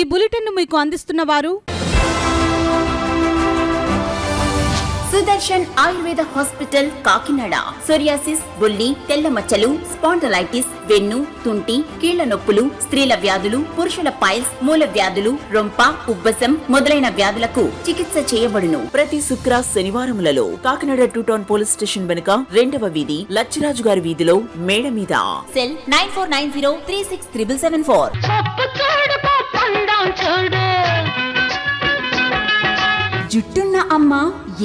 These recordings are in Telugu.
ఈ బులెటిన్ను మీకు అందిస్తున్న వారు సుదర్శన్ ఆయుర్వేద హాస్పిటల్ కాకినాడ. సోరియాసిస్, బొల్లి, తెల్ల మచ్చలు, స్పాండలైటిస్, వెన్ను, తుంటి, కీళ్ల నొప్పులు, స్త్రీల వ్యాధులు, పురుషుల పైల్స్, మూల వ్యాధులు, రొంప, ఉబ్బసం మొదలైన వ్యాధులకు చికిత్స చేయబడును. ప్రతి శుక్ర శనివారములలో కాకినాడ 2 టౌన్ పోలీస్ స్టేషన్ వెనుక 2వ వీధి లచ్చిరాజు గారి వీధిలో మేడ మీద. సెల్ 9490363774. జుట్టున్న అమ్మ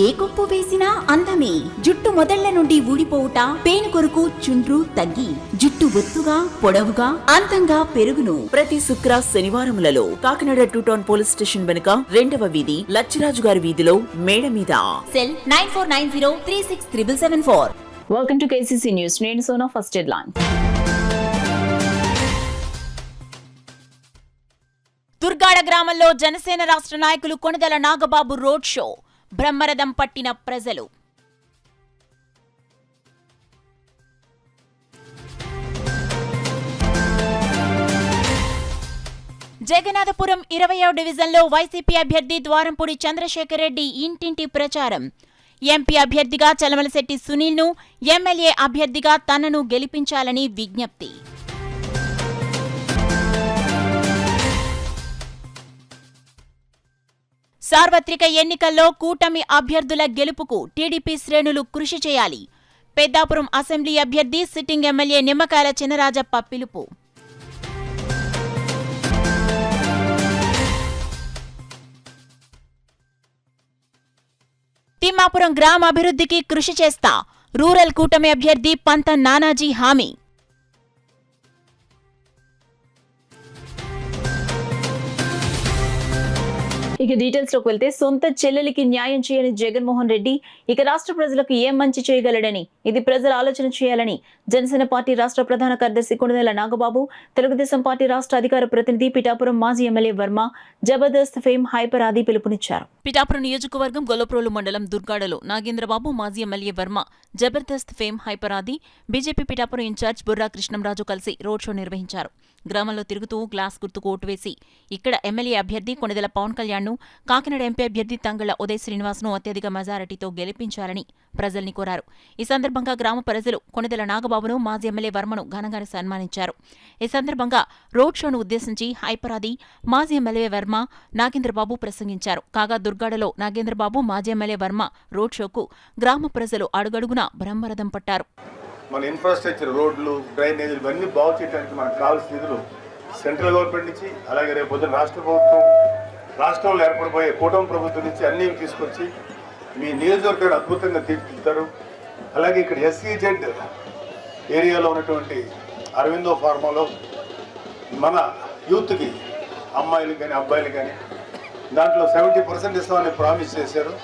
ఏ కొప్పు వేసినా అందమే. జుట్టు మొదళ్ల నుండి ఊడిపోవుట, పేను కొరకు చుండ్రు తగ్గి జుట్టు ఒత్తుగా, పొడవుగా, అందంగా పెరుగును. ప్రతి శుక్ర శనివారములలో కాకినాడ 2 టౌన్ పోలీస్ స్టేషన్ వెనుక 2వ వీధి లచ్చిరాజు గారి వీధిలో మేడ మీద. Cell 9490363774. Welcome to KCC news. నేను సోనా. First headline. దుర్గాడ గ్రామంలో జనసేన రాష్ట్ర నాయకులు కొణిదెల నాగబాబు రోడ్ షో. బ్రహ్మరథం పట్టిన ప్రజలు. జగన్నాథపురం 20వ డివిజన్లో వైసీపీ అభ్యర్థి ద్వారంపూడి చంద్రశేఖర్ రెడ్డి ఇంటింటి ప్రచారం. ఎంపీ అభ్యర్థిగా చలమలశెట్టి సునీల్ను, ఎమ్మెల్యే అభ్యర్థిగా తనను గెలిపించాలని విజ్ఞప్తి. సార్వత్రిక ఎన్నికల్లో కూటమి అభ్యర్థుల గెలుపుకు టీడీపీ శ్రేణులు కృషి చేయాలి. పెద్దాపురం అసెంబ్లీ అభ్యర్థి సిట్టింగ్ ఎమ్మెల్యే నిమ్మకాయల చినరాజప్ప పిలుపు. తిమ్మాపురం గ్రామ అభివృద్ధికి కృషి చేస్తా. రూరల్ కూటమి అభ్యర్థి పంత నానాజీ హామీ. ఇక డీటెయిల్స్ లోకి వెళ్తే, సొంత చెల్లెలికి న్యాయం చేయని జగన్మోహన్ రెడ్డి ఇక రాష్ట్ర ప్రజలకు ఏం మంచి చేయగలడని, ఇది ప్రజలు ఆలోచన చేయాలని జనసేన పార్టీ రాష్ట్ర ప్రధాన కార్యదర్శి కొణిదెల నాగబాబు, తెలుగుదేశం పార్టీ రాష్ట్ర అధికార ప్రతినిధి పిఠాపురం మాజీ MLA Varma, Jabardasth fame hyper ఆది పిలుపునిచ్చారు. పిఠాపురం నియోజకవర్గం గొల్లప్రోలు మండలం దుర్గాడలో నాగేంద్రబాబు, మాజీ MLA Varma, Jabardasth fame hyper ఆది, బీజేపీ పిఠాపురం ఇన్ఛార్జ్ బుర్రా కృష్ణంరాజు కలిసి రోడ్ షో నిర్వహించారు. గ్రామంలో తిరుగుతూ గ్లాస్ గుర్తుకు ఓటు వేసి ఇక్కడ ఎమ్మెల్యే అభ్యర్థి కొణిదెల పవన్ కళ్యాణ్ను, కాకినాడ ఎంపీ అభ్యర్థి తంగళ్ల ఉదయ్ శ్రీనివాస్ను అత్యధిక మెజారిటీతో గెలిపించాలని ప్రజల్ని కోరారు. ఈ సందర్భంగా గ్రామ ప్రజలు కొణిదెల నాగబాబును, మాజీ ఎమ్మెల్యే వర్మను ఘనంగా సన్మానించారు. ఈ సందర్భంగా రోడ్ షోను ఉద్దేశించి హైపరాది, మాజీ ఎమ్మెల్యే వర్మ, నాగేంద్రబాబు ప్రసంగించారు. కాగా దుర్గాడలో నాగేంద్రబాబు, మాజీ ఎమ్మెల్యే వర్మ రోడ్ షోకు గ్రామ ప్రజలు అడుగడుగునా బ్రహ్మరథం పట్టారు. మన ఇన్ఫ్రాస్ట్రక్చర్, రోడ్లు, డ్రైనేజీలు ఇవన్నీ బాగు చేయడానికి మనకు కావాల్సిన నిధులు సెంట్రల్ గవర్నమెంట్ నుంచి, అలాగే రేపు పొద్దున రాష్ట్ర ప్రభుత్వం, రాష్ట్రంలో ఏర్పడిపోయే కూటమి ప్రభుత్వం నుంచి అన్నీ తీసుకొచ్చి మీ నియోజకవర్గాన్ని అద్భుతంగా తీర్చిదిద్దారు. అలాగే ఇక్కడ SEZ ఏరియాలో ఉన్నటువంటి అరవిందో ఫార్మాలో మన యూత్కి, అమ్మాయిలు కానీ అబ్బాయిలు కానీ దాంట్లో 70% ఇస్తామని ప్రామిస్ చేశారు.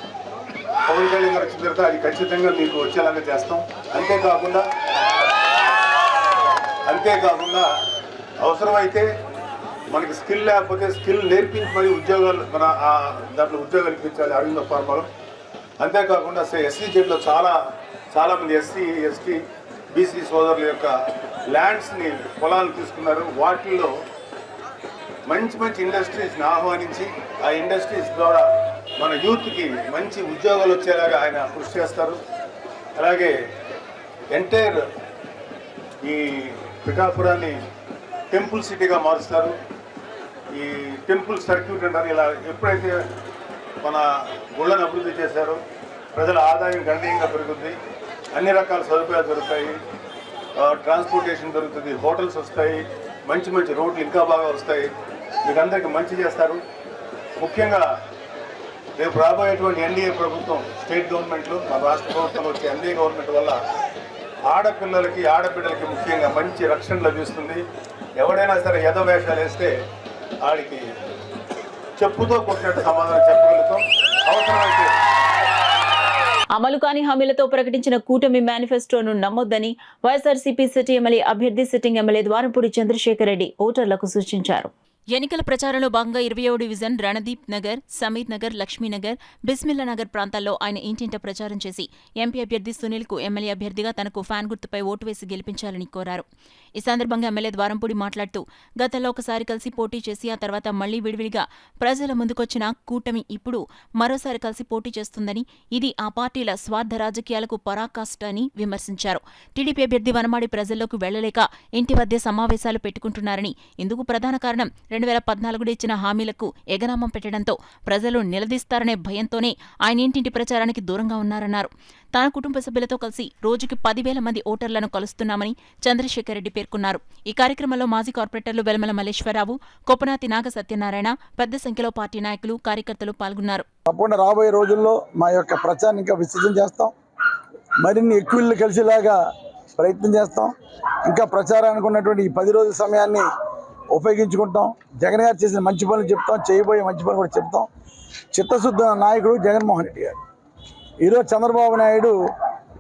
పవన్ కళ్యాణ్ గారు వచ్చిన తర్వాత అది ఖచ్చితంగా మీకు వచ్చేలాగా చేస్తాం. అంతేకాకుండా అవసరమైతే మనకి స్కిల్ లేకపోతే స్కిల్ నేర్పించి మరి ఉద్యోగాలు, మన దాంట్లో ఉద్యోగాలు ఇప్పించాలి అరవింద ఫార్మాలో. అంతేకాకుండా SEZలో చాలామంది SC, ST, BC సోదరుల యొక్క ల్యాండ్స్ని, పొలాలు తీసుకున్నారు. వాటిల్లో మంచి మంచి ఇండస్ట్రీస్ని ఆహ్వానించి ఆ ఇండస్ట్రీస్ ద్వారా మన యూత్కి మంచి ఉద్యోగాలు వచ్చేలాగా ఆయన కృషి చేస్తారు. అలాగే ఎంటైర్ ఈ పిఠాపురాన్ని టెంపుల్ సిటీగా మారుస్తారు. ఈ టెంపుల్ సర్క్యూట్ అంటారు. ఇలా ఎప్పుడైతే మన గుళ్ళను అభివృద్ధి చేశారో ప్రజల ఆదాయం గణనీయంగా పెరుగుతుంది. అన్ని రకాల సదుపాయాలు దొరుకుతాయి, ట్రాన్స్పోర్టేషన్ దొరుకుతుంది, హోటల్స్ వస్తాయి, మంచి మంచి రోడ్లు ఇంకా బాగా వస్తాయి. మీకు అందరికీ మంచి చేస్తారు. ముఖ్యంగా రేపు రాబోయేటువంటి NDA ప్రభుత్వం, స్టేట్ గవర్నమెంట్లు, మన రాష్ట్ర ప్రభుత్వంలో వచ్చే NDA గవర్నమెంట్ వల్ల ఆడపిల్లలకి, ఆడబిడ్డలకి ముఖ్యంగా మంచి రక్షణ లభిస్తుంది. ఎవడైనా సరే యథవేషాలు వేస్తే ఆడికి చెప్పుతో కొట్టినట్టు సమాధానం చెప్పగలుగుతాం. అవసరమైతే అమలు కాని హామీలతో ప్రకటించిన కూటమి మేనిఫెస్టోను నమ్మొద్దని వైఎస్ఆర్సీపీ సిటీ ఎమ్మెల్యే అభ్యర్థి సిట్టింగ్ ఎమ్మెల్యే ద్వారంపూడి చంద్రశేఖర్ రెడ్డి ఓటర్లకు సూచించారు. ఎన్నికల ప్రచారంలో భాగంగా 27వ డివిజన్ రణదీప్ నగర్, సమీర్ నగర్, లక్ష్మీనగర్, బిస్మిల్లా నగర్ ప్రాంతాల్లో ఆయన ఇంటింట ప్రచారం చేసి ఎంపీ అభ్యర్థి సునీల్కు ఎమ్మెల్యే అభ్యర్థిగా తనకు ఫ్యాన్ గుర్తుపై ఓటు వేసి గెలిపించాలని కోరారు. ఈ సందర్భంగా ఎమ్మెల్యే ద్వారంపూడి మాట్లాడుతూ గతంలో ఒకసారి కలిసి పోటీ చేసి ఆ తర్వాత మళ్లీ విడివిడిగా ప్రజల ముందుకొచ్చిన కూటమి ఇప్పుడు మరోసారి కలిసి పోటీ చేస్తుందని, ఇది ఆ పార్టీల స్వార్థ రాజకీయాలకు పరాకాష్ట అని విమర్శించారు. టీడీపీ అభ్యర్థి వనమాడి ప్రజల్లోకి వెళ్లలేక ఇంటి వద్దే సమావేశాలు పెట్టుకుంటున్నారని, ఇందుకు ప్రధాన కారణం 2014 ఇచ్చిన హామీలకు ఎగనామం పెట్టడంతో ప్రజలు నిలదీస్తారనే భయంతోనే ఆయన ఇంటింటి ప్రచారానికి దూరంగా ఉన్నారన్నారు. తన కుటుంబ సభ్యులతో కలిసి రోజుకి 10,000 మంది ఓటర్లను కలుస్తున్నామని చంద్రశేఖర్ రెడ్డి పేర్కొన్నారు. ఈ కార్యక్రమంలో మాజీ కార్పొరేటర్లు వెలమల మల్లేశ్వరరావు, కొప్పనాతి నాగ సత్యనారాయణ, పెద్ద సంఖ్యలో పార్టీ నాయకులు, కార్యకర్తలు పాల్గొన్నారు. తప్పకుండా రాబోయే రోజుల్లో మా యొక్క ప్రచారాన్ని ఇంకా విస్తృతం చేస్తాం. మరిన్ని ఎక్కువ ఇళ్ళు కలిసేలాగా ప్రయత్నం చేస్తాం. ఇంకా ప్రచారానికి ఉన్నటువంటి ఈ 10 రోజుల సమయాన్ని ఉపయోగించుకుంటాం. జగన్ గారు చేసిన మంచి పనులు చెప్తాం, చేయబోయే మంచి పనులు కూడా చెప్తాం. చిత్తశుద్ధ నాయకుడు జగన్మోహన్ రెడ్డి గారు. ఈరోజు చంద్రబాబు నాయుడు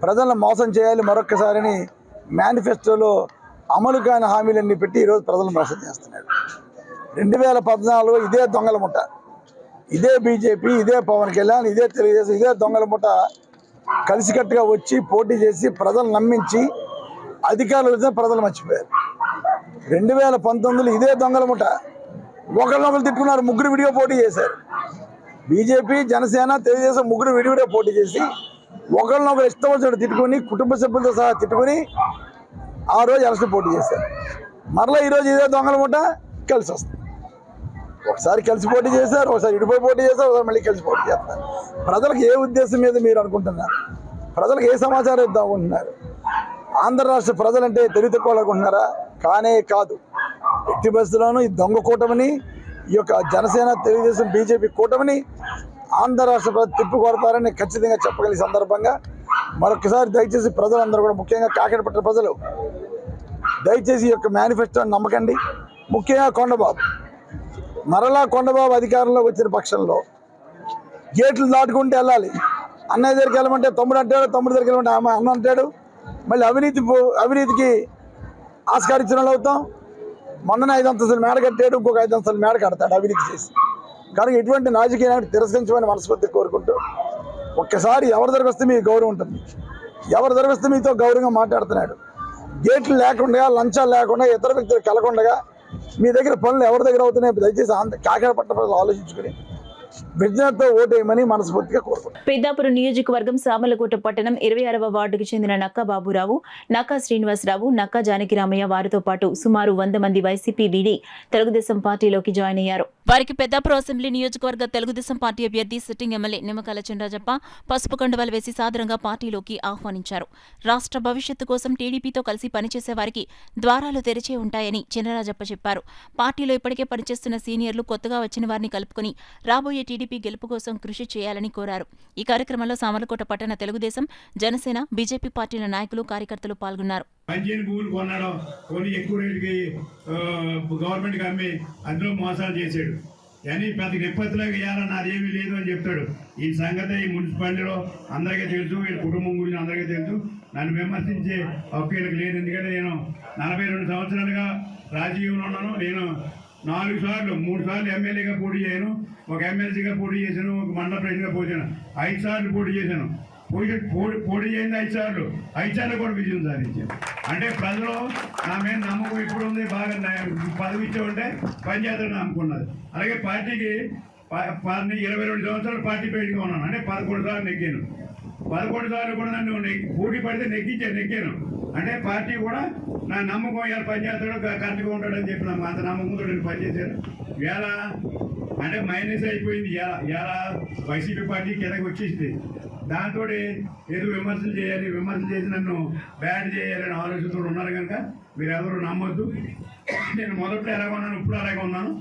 ప్రజలను మోసం చేయాలి మరొక్కసారిని మేనిఫెస్టోలో అమలు కాని హామీలన్నీ పెట్టి ఈరోజు ప్రజలను మోసం చేస్తున్నాడు. 2014 ఇదే దొంగల ముఠ, ఇదే బీజేపీ, ఇదే పవన్ కళ్యాణ్, ఇదే తెలుగుదేశం, ఇదే దొంగల ముఠ కలిసికట్టుగా వచ్చి పోటీ చేసి ప్రజలు నమ్మించి అధికారులు ప్రజలు మర్చిపోయారు. 2019 ఇదే దొంగల ముఠ ఒకరినొకరు తిట్టుకున్నారు. ముగ్గురు విడిగా పోటీ చేశారు. బీజేపీ, జనసేన, తెలుగుదేశం ముగ్గురు విడివిడిగా పోటీ చేసి ఒకరినొకరు ఇష్టం వచ్చినట్టు తిట్టుకుని, కుటుంబ సభ్యులతో సహా తిట్టుకుని ఆ రోజు ఎలక్షన్ పోటీ చేశారు. మరలా ఈరోజు ఇదే దొంగల ముఠ కలిసి వస్తుంది. ఒకసారి కలిసి పోటీ చేశారు, ఒకసారి విడిపోయి పోటీ చేశారు, ఒకసారి మళ్ళీ కలిసి పోటీ చేస్తారు. ప్రజలకు ఏ ఉద్దేశం మీద మీరు అనుకుంటున్నారు? ప్రజలకు ఏ సమాచారం ఇద్దాం అనుకుంటున్నారు? ఆంధ్ర రాష్ట్ర ప్రజలంటే తెలివి తక్కువ అనుకుంటున్నారా? కానే కాదు. ఎట్టి బస్సులోనూ ఈ దొంగ కూటమిని, ఈ యొక్క జనసేన, తెలుగుదేశం, బీజేపీ కూటమిని ఆంధ్ర రాష్ట్ర ప్రజలు తిప్పి కొడతారని ఖచ్చితంగా చెప్పగలిగే సందర్భంగా మరొకసారి దయచేసి ప్రజలందరూ కూడా, ముఖ్యంగా కాకినాడ ప్రజలు దయచేసి ఈ యొక్క మేనిఫెస్టోని నమ్మకండి. ముఖ్యంగా కొండబాబు, మరలా కొండబాబు అధికారంలోకి వచ్చిన పక్షంలో గేట్లు దాటుకుంటూ వెళ్ళాలి. అన్నయ్య దగ్గరికి వెళ్ళమంటే తమ్ముడు అంటాడు, తమ్ముడు దగ్గరికి వెళ్ళమంటే అన్న అంటాడు. మళ్ళీ అవినీతికి ఆస్కారించిన వాళ్ళు అవుతాం. మొన్న 5 అంతస్తులు మేడ కట్టాడు, ఇంకొక 5 అంతస్తులు మేడ కడతాడు అవినీతి చేసి. కానీ ఎటువంటి రాజకీయ నాయకుడు తిరస్కరించమని మనస్ఫూర్తిగా కోరుకుంటూ, ఒక్కసారి ఎవరి దగ్గర వస్తే మీకు గౌరవం ఉంటుంది, ఎవరి దగ్గర వస్తే మీతో గౌరవంగా మాట్లాడుతున్నాడు. గేట్లు లేకుండా, లంచాలు లేకుండా, ఇతర వ్యక్తులు కలకుండా మీ దగ్గర పనులు ఎవరి దగ్గర అవుతున్నాయి దయచేసి కాకినాడ పట్టణ ప్రజలు ఆలోచించుకుని విజ్ఞతతో ఓటేయమని మనస్ఫూర్తిగా కోరుకుంటున్నాను. పెద్దాపురం నియోజకవర్గం సామర్లకోట పట్టణం 26వ వార్డుకు చెందిన నక్కా బాబురావు, నక్కా శ్రీనివాసరావు, నక్కా జానకిరామయ్య వారితో పాటు సుమారు 100 మంది వైసీపీ వీడి తెలుగుదేశం పార్టీలోకి జాయిన్ అయ్యారు. వారికి పెద్దాపురం అసెంబ్లీ నియోజకవర్గ తెలుగుదేశం పార్టీ అభ్యర్థి సిట్టింగ్ ఎమ్మెల్యే నిమ్మకాయల చినరాజప్ప పసుపు కండువాలు వేసి సాదరంగా పార్టీలోకి ఆహ్వానించారు. రాష్ట్ర భవిష్యత్తు కోసం టీడీపీతో కలిసి పనిచేసే వారికి ద్వారాలు తెరిచే ఉంటాయని చినరాజప్ప చెప్పారు. పార్టీలో ఇప్పటికే పనిచేస్తున్న సీనియర్లు కొత్తగా వచ్చిన వారిని కలుపుకుని రాబోయే టీడీపీ గెలుపు కోసం కృషి చేయాలని కోరారు. ఈ కార్యక్రమంలో సామర్లకోట పట్టణ తెలుగుదేశం, జనసేన, బీజేపీ పార్టీల నాయకులు, కార్యకర్తలు పాల్గొన్నారు. పంచేని భూములు కొన్నాడు, కొన్ని ఎక్కువ రేటుకి గవర్నమెంట్కి అమ్మి అందులో మోసాలు చేశాడు. కానీ పెద్ద నిప్పత్తిలాగా వేయాలని అదేమీ లేదు అని చెప్తాడు. ఈ సంగతి ఈ మున్సిపాలిటీలో అందరికీ తెలుసు, వీళ్ళ కుటుంబం గురించి అందరికీ తెలుసు. నన్ను విమర్శించే హక్కు వీళ్ళకి లేదు. ఎందుకంటే నేను 42 సంవత్సరాలుగా రాజకీయంలో ఉన్నాను. నేను 3 సార్లు ఎమ్మెల్యేగా పోటీ చేయను, ఒక ఎమ్మెల్సీగా పోటీ చేశాను, ఒక మండల ప్రెసిడెంట్గా పోయాను, 5 సార్లు పోటీ చేశాను. పోటీ చేయింది 5 సార్లు, 5 సార్లు కూడా విజయం సాధించాను. అంటే ప్రజలు నా మీద నమ్మకం ఇప్పుడు ఉంది. బాగా పదవి ఇచ్చామంటే పంచాయతీలు నమ్ముకున్నది. అలాగే పార్టీకి 22 సంవత్సరాలు పార్టీ పేరుగా ఉన్నాను. అంటే 11 సార్లు నెగ్గాను. 11 సార్లు కూడా నన్ను పోటీ పడితే నెగ్గాను. అంటే పార్టీ కూడా నా నమ్మకం ఇలా పంచాయతీలో కరెక్ట్గా ఉంటాడని చెప్పి అంత నమ్మకంతో నేను పనిచేశాను. ఇవాళ అంటే మైనస్ అయిపోయింది. ఇలా వైసీపీ పార్టీ కిందకి వచ్చేసింది. దాంతో ఏదో విమర్శలు చేసి నన్ను బ్యాడ్ చేయాలని ఆలోచనతో ఉన్నారు కనుక మీరు ఎవరు నమ్మొద్దు. నేను మొదట్లో ఎలాగ ఉన్నాను, ఇప్పుడు అలాగే ఉన్నాను.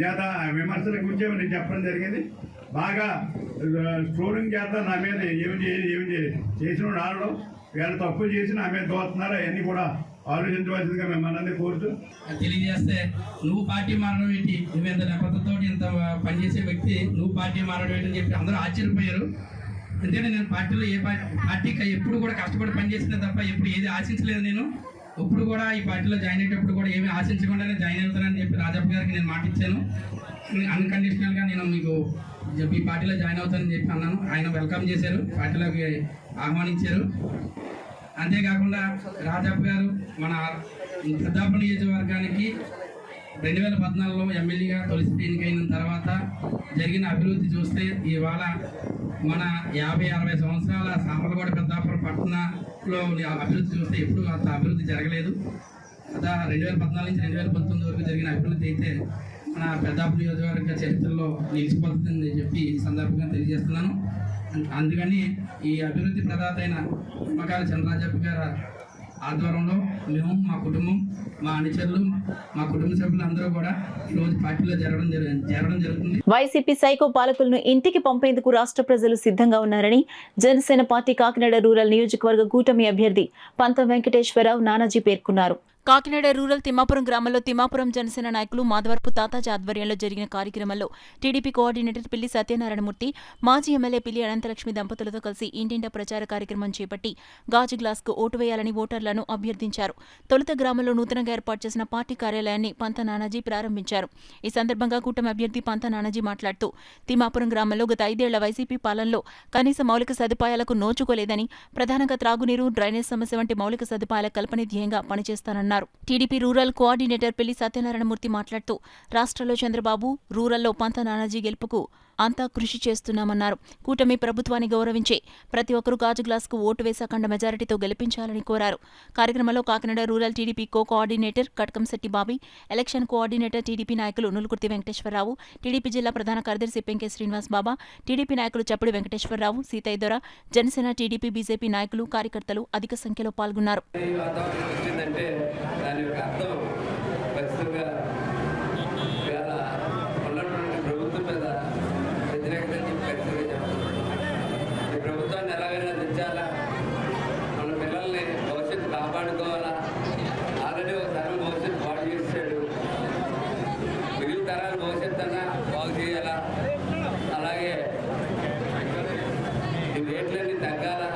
చేత విమర్శల గురించి నేను చెప్పడం జరిగింది. బాగా స్ట్రోలింగ్ చేస్తా నా మీద ఏమి చేయలేదు చేసిన ఆడడం, వీళ్ళ తప్పులు చేసి నా మీద దోస్తున్నారు. అవన్నీ కూడా ఆలోచించవలసిందిగా మిమ్మల్ని అందరినీ కోరుతూ తెలియజేస్తే, నువ్వు పార్టీ మారడం ఏంటి, నువ్వు ఎంత నెపథ్యంతో ఇంత పనిచేసే వ్యక్తి నువ్వు పార్టీ మారడం ఏంటి అని చెప్పి అందరూ ఆశ్చర్యపోయారు. అంతేనే నేను పార్టీలో పార్టీకి ఎప్పుడు కూడా కష్టపడి పనిచేసినా తప్ప ఎప్పుడు ఏది ఆశించలేదు. నేను ఇప్పుడు కూడా ఈ పార్టీలో జాయిన్ అయ్యేటప్పుడు కూడా ఏమీ ఆశించకుండానే జాయిన్ అవుతానని చెప్పి రాజప్ప గారికి నేను మాట ఇచ్చాను. అన్కండిషనల్గా నేను మీకు ఈ పార్టీలో జాయిన్ అవుతానని చెప్పి అన్నాను. ఆయన వెల్కమ్ చేశారు, పార్టీలోకి ఆహ్వానించారు. అంతేకాకుండా రాజప్ప గారు మన పెద్దాపురం నియోజకవర్గానికి 2014లో ఎమ్మెల్యేగా తొలిసారి ఎన్నికైన తర్వాత జరిగిన అభివృద్ధి చూస్తే ఇవాళ మన 50-60 సంవత్సరాల సామర్లగూడ పెద్దాపురం పట్టణంలో అభివృద్ధి చూస్తే ఎప్పుడు అంత అభివృద్ధి జరగలేదు. అదా 2014 నుంచి 2019 వరకు జరిగిన అభివృద్ధి అయితే మన పెద్దాపురం నియోజకవర్గ చరిత్రలో నిలిచిపోతుందని చెప్పి ఈ సందర్భంగా తెలియజేస్తున్నాను. అందుకని ఈ అభివృద్ధి ప్రదాత అయిన నిమ్మకాయల చంద్రరాజప్ప గారి ఆధ్వర్యంలో మేము, మా కుటుంబం, మా అనుచరులు, మా కుటుంబ సభ్యులు అందరూ కూడా ఈరోజు పార్టీలో జరగడం జరుగుతుంది. వైసీపీ సైకో పాలకులను ఇంటికి పంపేందుకు రాష్ట్ర ప్రజలు సిద్ధంగా ఉన్నారని జనసేన పార్టీ కాకినాడ రూరల్ నియోజకవర్గ కూటమి అభ్యర్థి పంతం వెంకటేశ్వరరావు నానాజీ పేర్కొన్నారు. కాకినాడ రూరల్ తిమ్మాపురం గ్రామంలో తిమ్మాపురం జనసేన నాయకులు మాధవరపు తాతాజీ ఆధ్వర్యంలో జరిగిన కార్యక్రమంలో టీడీపీ కోఆర్డినేటర్ పిల్లి సత్యనారాయణమూర్తి, మాజీ ఎమ్మెల్యే పిల్లి అనంతలక్ష్మి దంపతులతో కలిసి ఇంటింటా ప్రచార కార్యక్రమం చేపట్టి గాజు గ్లాస్కు ఓటు వేయాలని ఓటర్లను అభ్యర్థించారు. తొలుత గ్రామంలో నూతనంగా ఏర్పాటు చేసిన పార్టీ కార్యాలయాన్ని పంత నానాజీ ప్రారంభించారు. ఈ సందర్భంగా కూటమి అభ్యర్థి పంత నానాజీ మాట్లాడుతూ తిమ్మాపురం గ్రామంలో గత 5 ఏళ్ల వైసీపీ పాలనలో కనీస మౌలిక సదుపాయాలకు నోచుకోలేదని, ప్రధానంగా త్రాగునీరు, డ్రైనేజ్ సమస్య వంటి మౌలిక సదుపాయాల కల్పనే ధ్యేయంగా పనిచేస్తానన్నారు. టీడీపీ రూరల్ కోఆర్డినేటర్ పిల్లి సత్యనారాయణమూర్తి మాట్లాడుతూ రాష్ట్రంలో చంద్రబాబు, రూరల్లో పంత నానాజీ గెలుపుకు అంతా కృషి చేస్తున్నామన్నారు. కూటమి ప్రభుత్వాన్ని గౌరవించే ప్రతి ఒక్కరూ గాజు గ్లాస్కు ఓటు వేసి అఖండ మెజారిటీతో గెలిపించాలని కోరారు. కార్యక్రమంలో Kakinada rural TDP coordinator Katkamsetti Bobby, election coordinator TDP నాయకులు నులుకుర్తి వెంకటేశ్వరరావు, టీడీపీ జిల్లా ప్రధాన కార్యదర్శి పెంకే శ్రీనివాస్ బాబా, టీడీపీ నాయకులు చప్పుడు వెంకటేశ్వరరావు, సీతయ్య దొర, జనసేన, టీడీపీ, బీజేపీ నాయకులు, కార్యకర్తలు అధిక సంఖ్యలో పాల్గొన్నారు. ప్రభుత్వాన్ని ఎలాగైనా తెచ్చాలా, మన పిల్లల్ని భవిష్యత్తు కాపాడుకోవాలా. ఆల్రెడీ ఒక తరం భవిష్యత్తు పాడు చేశాడు, మిగిలిన తరాల భవిష్యత్తు అన్నా బాగు చేయాలా. అలాగే ఈ రేట్లన్నీ తగ్గాలా,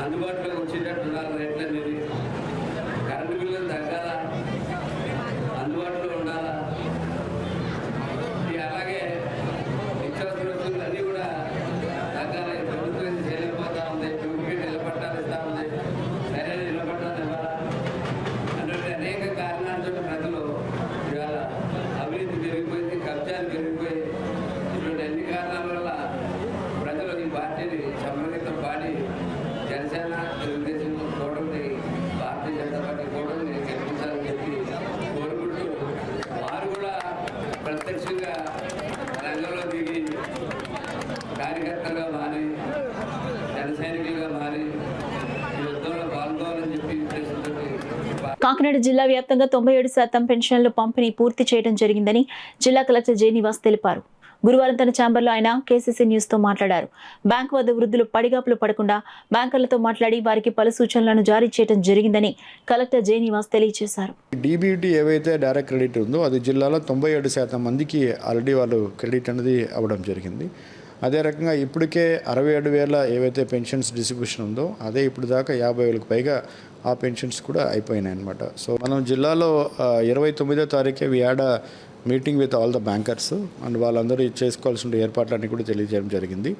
అందుబాటులో వచ్చేటట్టు ఉండాలి. రేట్లన్నీ కరెంటు బిల్లులు తగ్గాలా, అందుబాటులో ఉండాలా. అలాగే నిత్యావసర వస్తువులు అన్నీ కూడా తగ్గాలి. ప్రభుత్వం చేయలేకపోతా ఉంది, డూప్లికేట్ నిలబట్టాలి ఇస్తా ఉంది, సరైన నిలబట్టాలి ఇవ్వాలా. అంటే అనేక కారణాలతో ప్రజలు ఇవాళ అవినీతి పెరిగిపోయింది, కబ్జాలు పెరిగిపోయి, ఇటువంటి అన్ని కారణాల వల్ల ప్రజలు ఈ పార్టీని సమన్వితం పాడి జనసేన, తెలుగుదేశం కూటమిని, భారతీయ జనతా పార్టీ కూటమిని గెలిపించాలని చెప్పి కోరుకుంటూ వారు కూడా ప్రత్యక్షంగా రంగంలో దిగి కార్యకర్తలుగా మారి, జన సైనికులుగా మారి ఈ యుద్ధంలో పాల్గొనాలని చెప్పి ఉద్దేశంతో కాకినాడ జిల్లా వ్యాప్తంగా 97% పెన్షన్లు పంపిణీ పూర్తి చేయడం జరిగిందని జిల్లా కలెక్టర్ జె నివాస్ తెలిపారు. గురువారం తన ఛాంబర్లో ఆయన కేసీసీ న్యూస్ తో మాట్లాడారు. బ్యాంకు వద్ద వృద్ధులు పడిగాపులు పడకుండా బ్యాంకర్లతో మాట్లాడి వారికి పలు సూచనలను జారీ చేయడం జరిగిందని కలెక్టర్ జె నివాస్ తెలియజేశారు. డీబీటీ ఏవైతే డైరెక్ట్ క్రెడిట్ ఉందో అది జిల్లాలో 97% మందికి ఆల్రెడీ వాళ్ళు క్రెడిట్ అనేది అవ్వడం జరిగింది. అదే రకంగా ఇప్పటికే 67,000 ఏవైతే పెన్షన్స్ డిస్ట్రిబ్యూషన్ ఉందో అదే ఇప్పుడు దాకా 50,000కు పైగా ఆ పెన్షన్స్ కూడా అయిపోయినాయి అన్నమాట. సో మనం జిల్లాలో 29వ తారీఖే we had meeting with all the bankers and వాళ్ళందరూ చేసుకోవాల్సిన ఏర్పాట్లన్నీ కూడా తెలియజేయడం జరిగింది.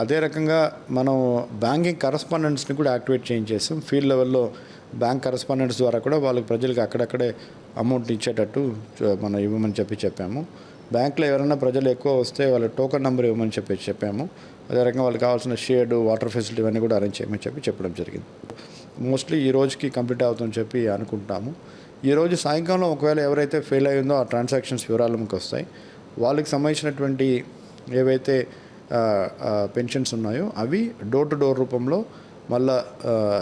అదే రకంగా మనం బ్యాంకింగ్ కరస్పాండెంట్స్ని కూడా యాక్టివేట్ చేయించేసాం. ఫీల్డ్ లెవెల్లో బ్యాంక్ కరస్పాండెంట్స్ ద్వారా కూడా వాళ్ళకి ప్రజలకు అక్కడక్కడే అమౌంట్ ఇచ్చేటట్టు మనం ఇవ్వమని చెప్పాము. బ్యాంకులో ఎవరైనా ప్రజలు ఎక్కువ వస్తే వాళ్ళ టోకన్ నెంబర్ ఇవ్వమని చెప్పాము. అదే రకంగా వాళ్ళకి కావాల్సిన షేడ్, వాటర్ ఫెసిలిటీ ఇవన్నీ కూడా అరేంజ్ చేయమని చెప్పడం జరిగింది. మోస్ట్లీ ఈ రోజుకి కంప్లీట్ అవుతుందని చెప్పి అనుకుంటాము. ఈరోజు సాయంకాలం ఒకవేళ ఎవరైతే ఫెయిల్ అయ్యిందో ఆ ట్రాన్సాక్షన్స్ వివరాలు మనకు వస్తాయి. వాళ్ళకి సంబంధించినటువంటి ఏవైతే పెన్షన్స్ ఉన్నాయో అవి డోర్ టు డోర్ రూపంలో మళ్ళా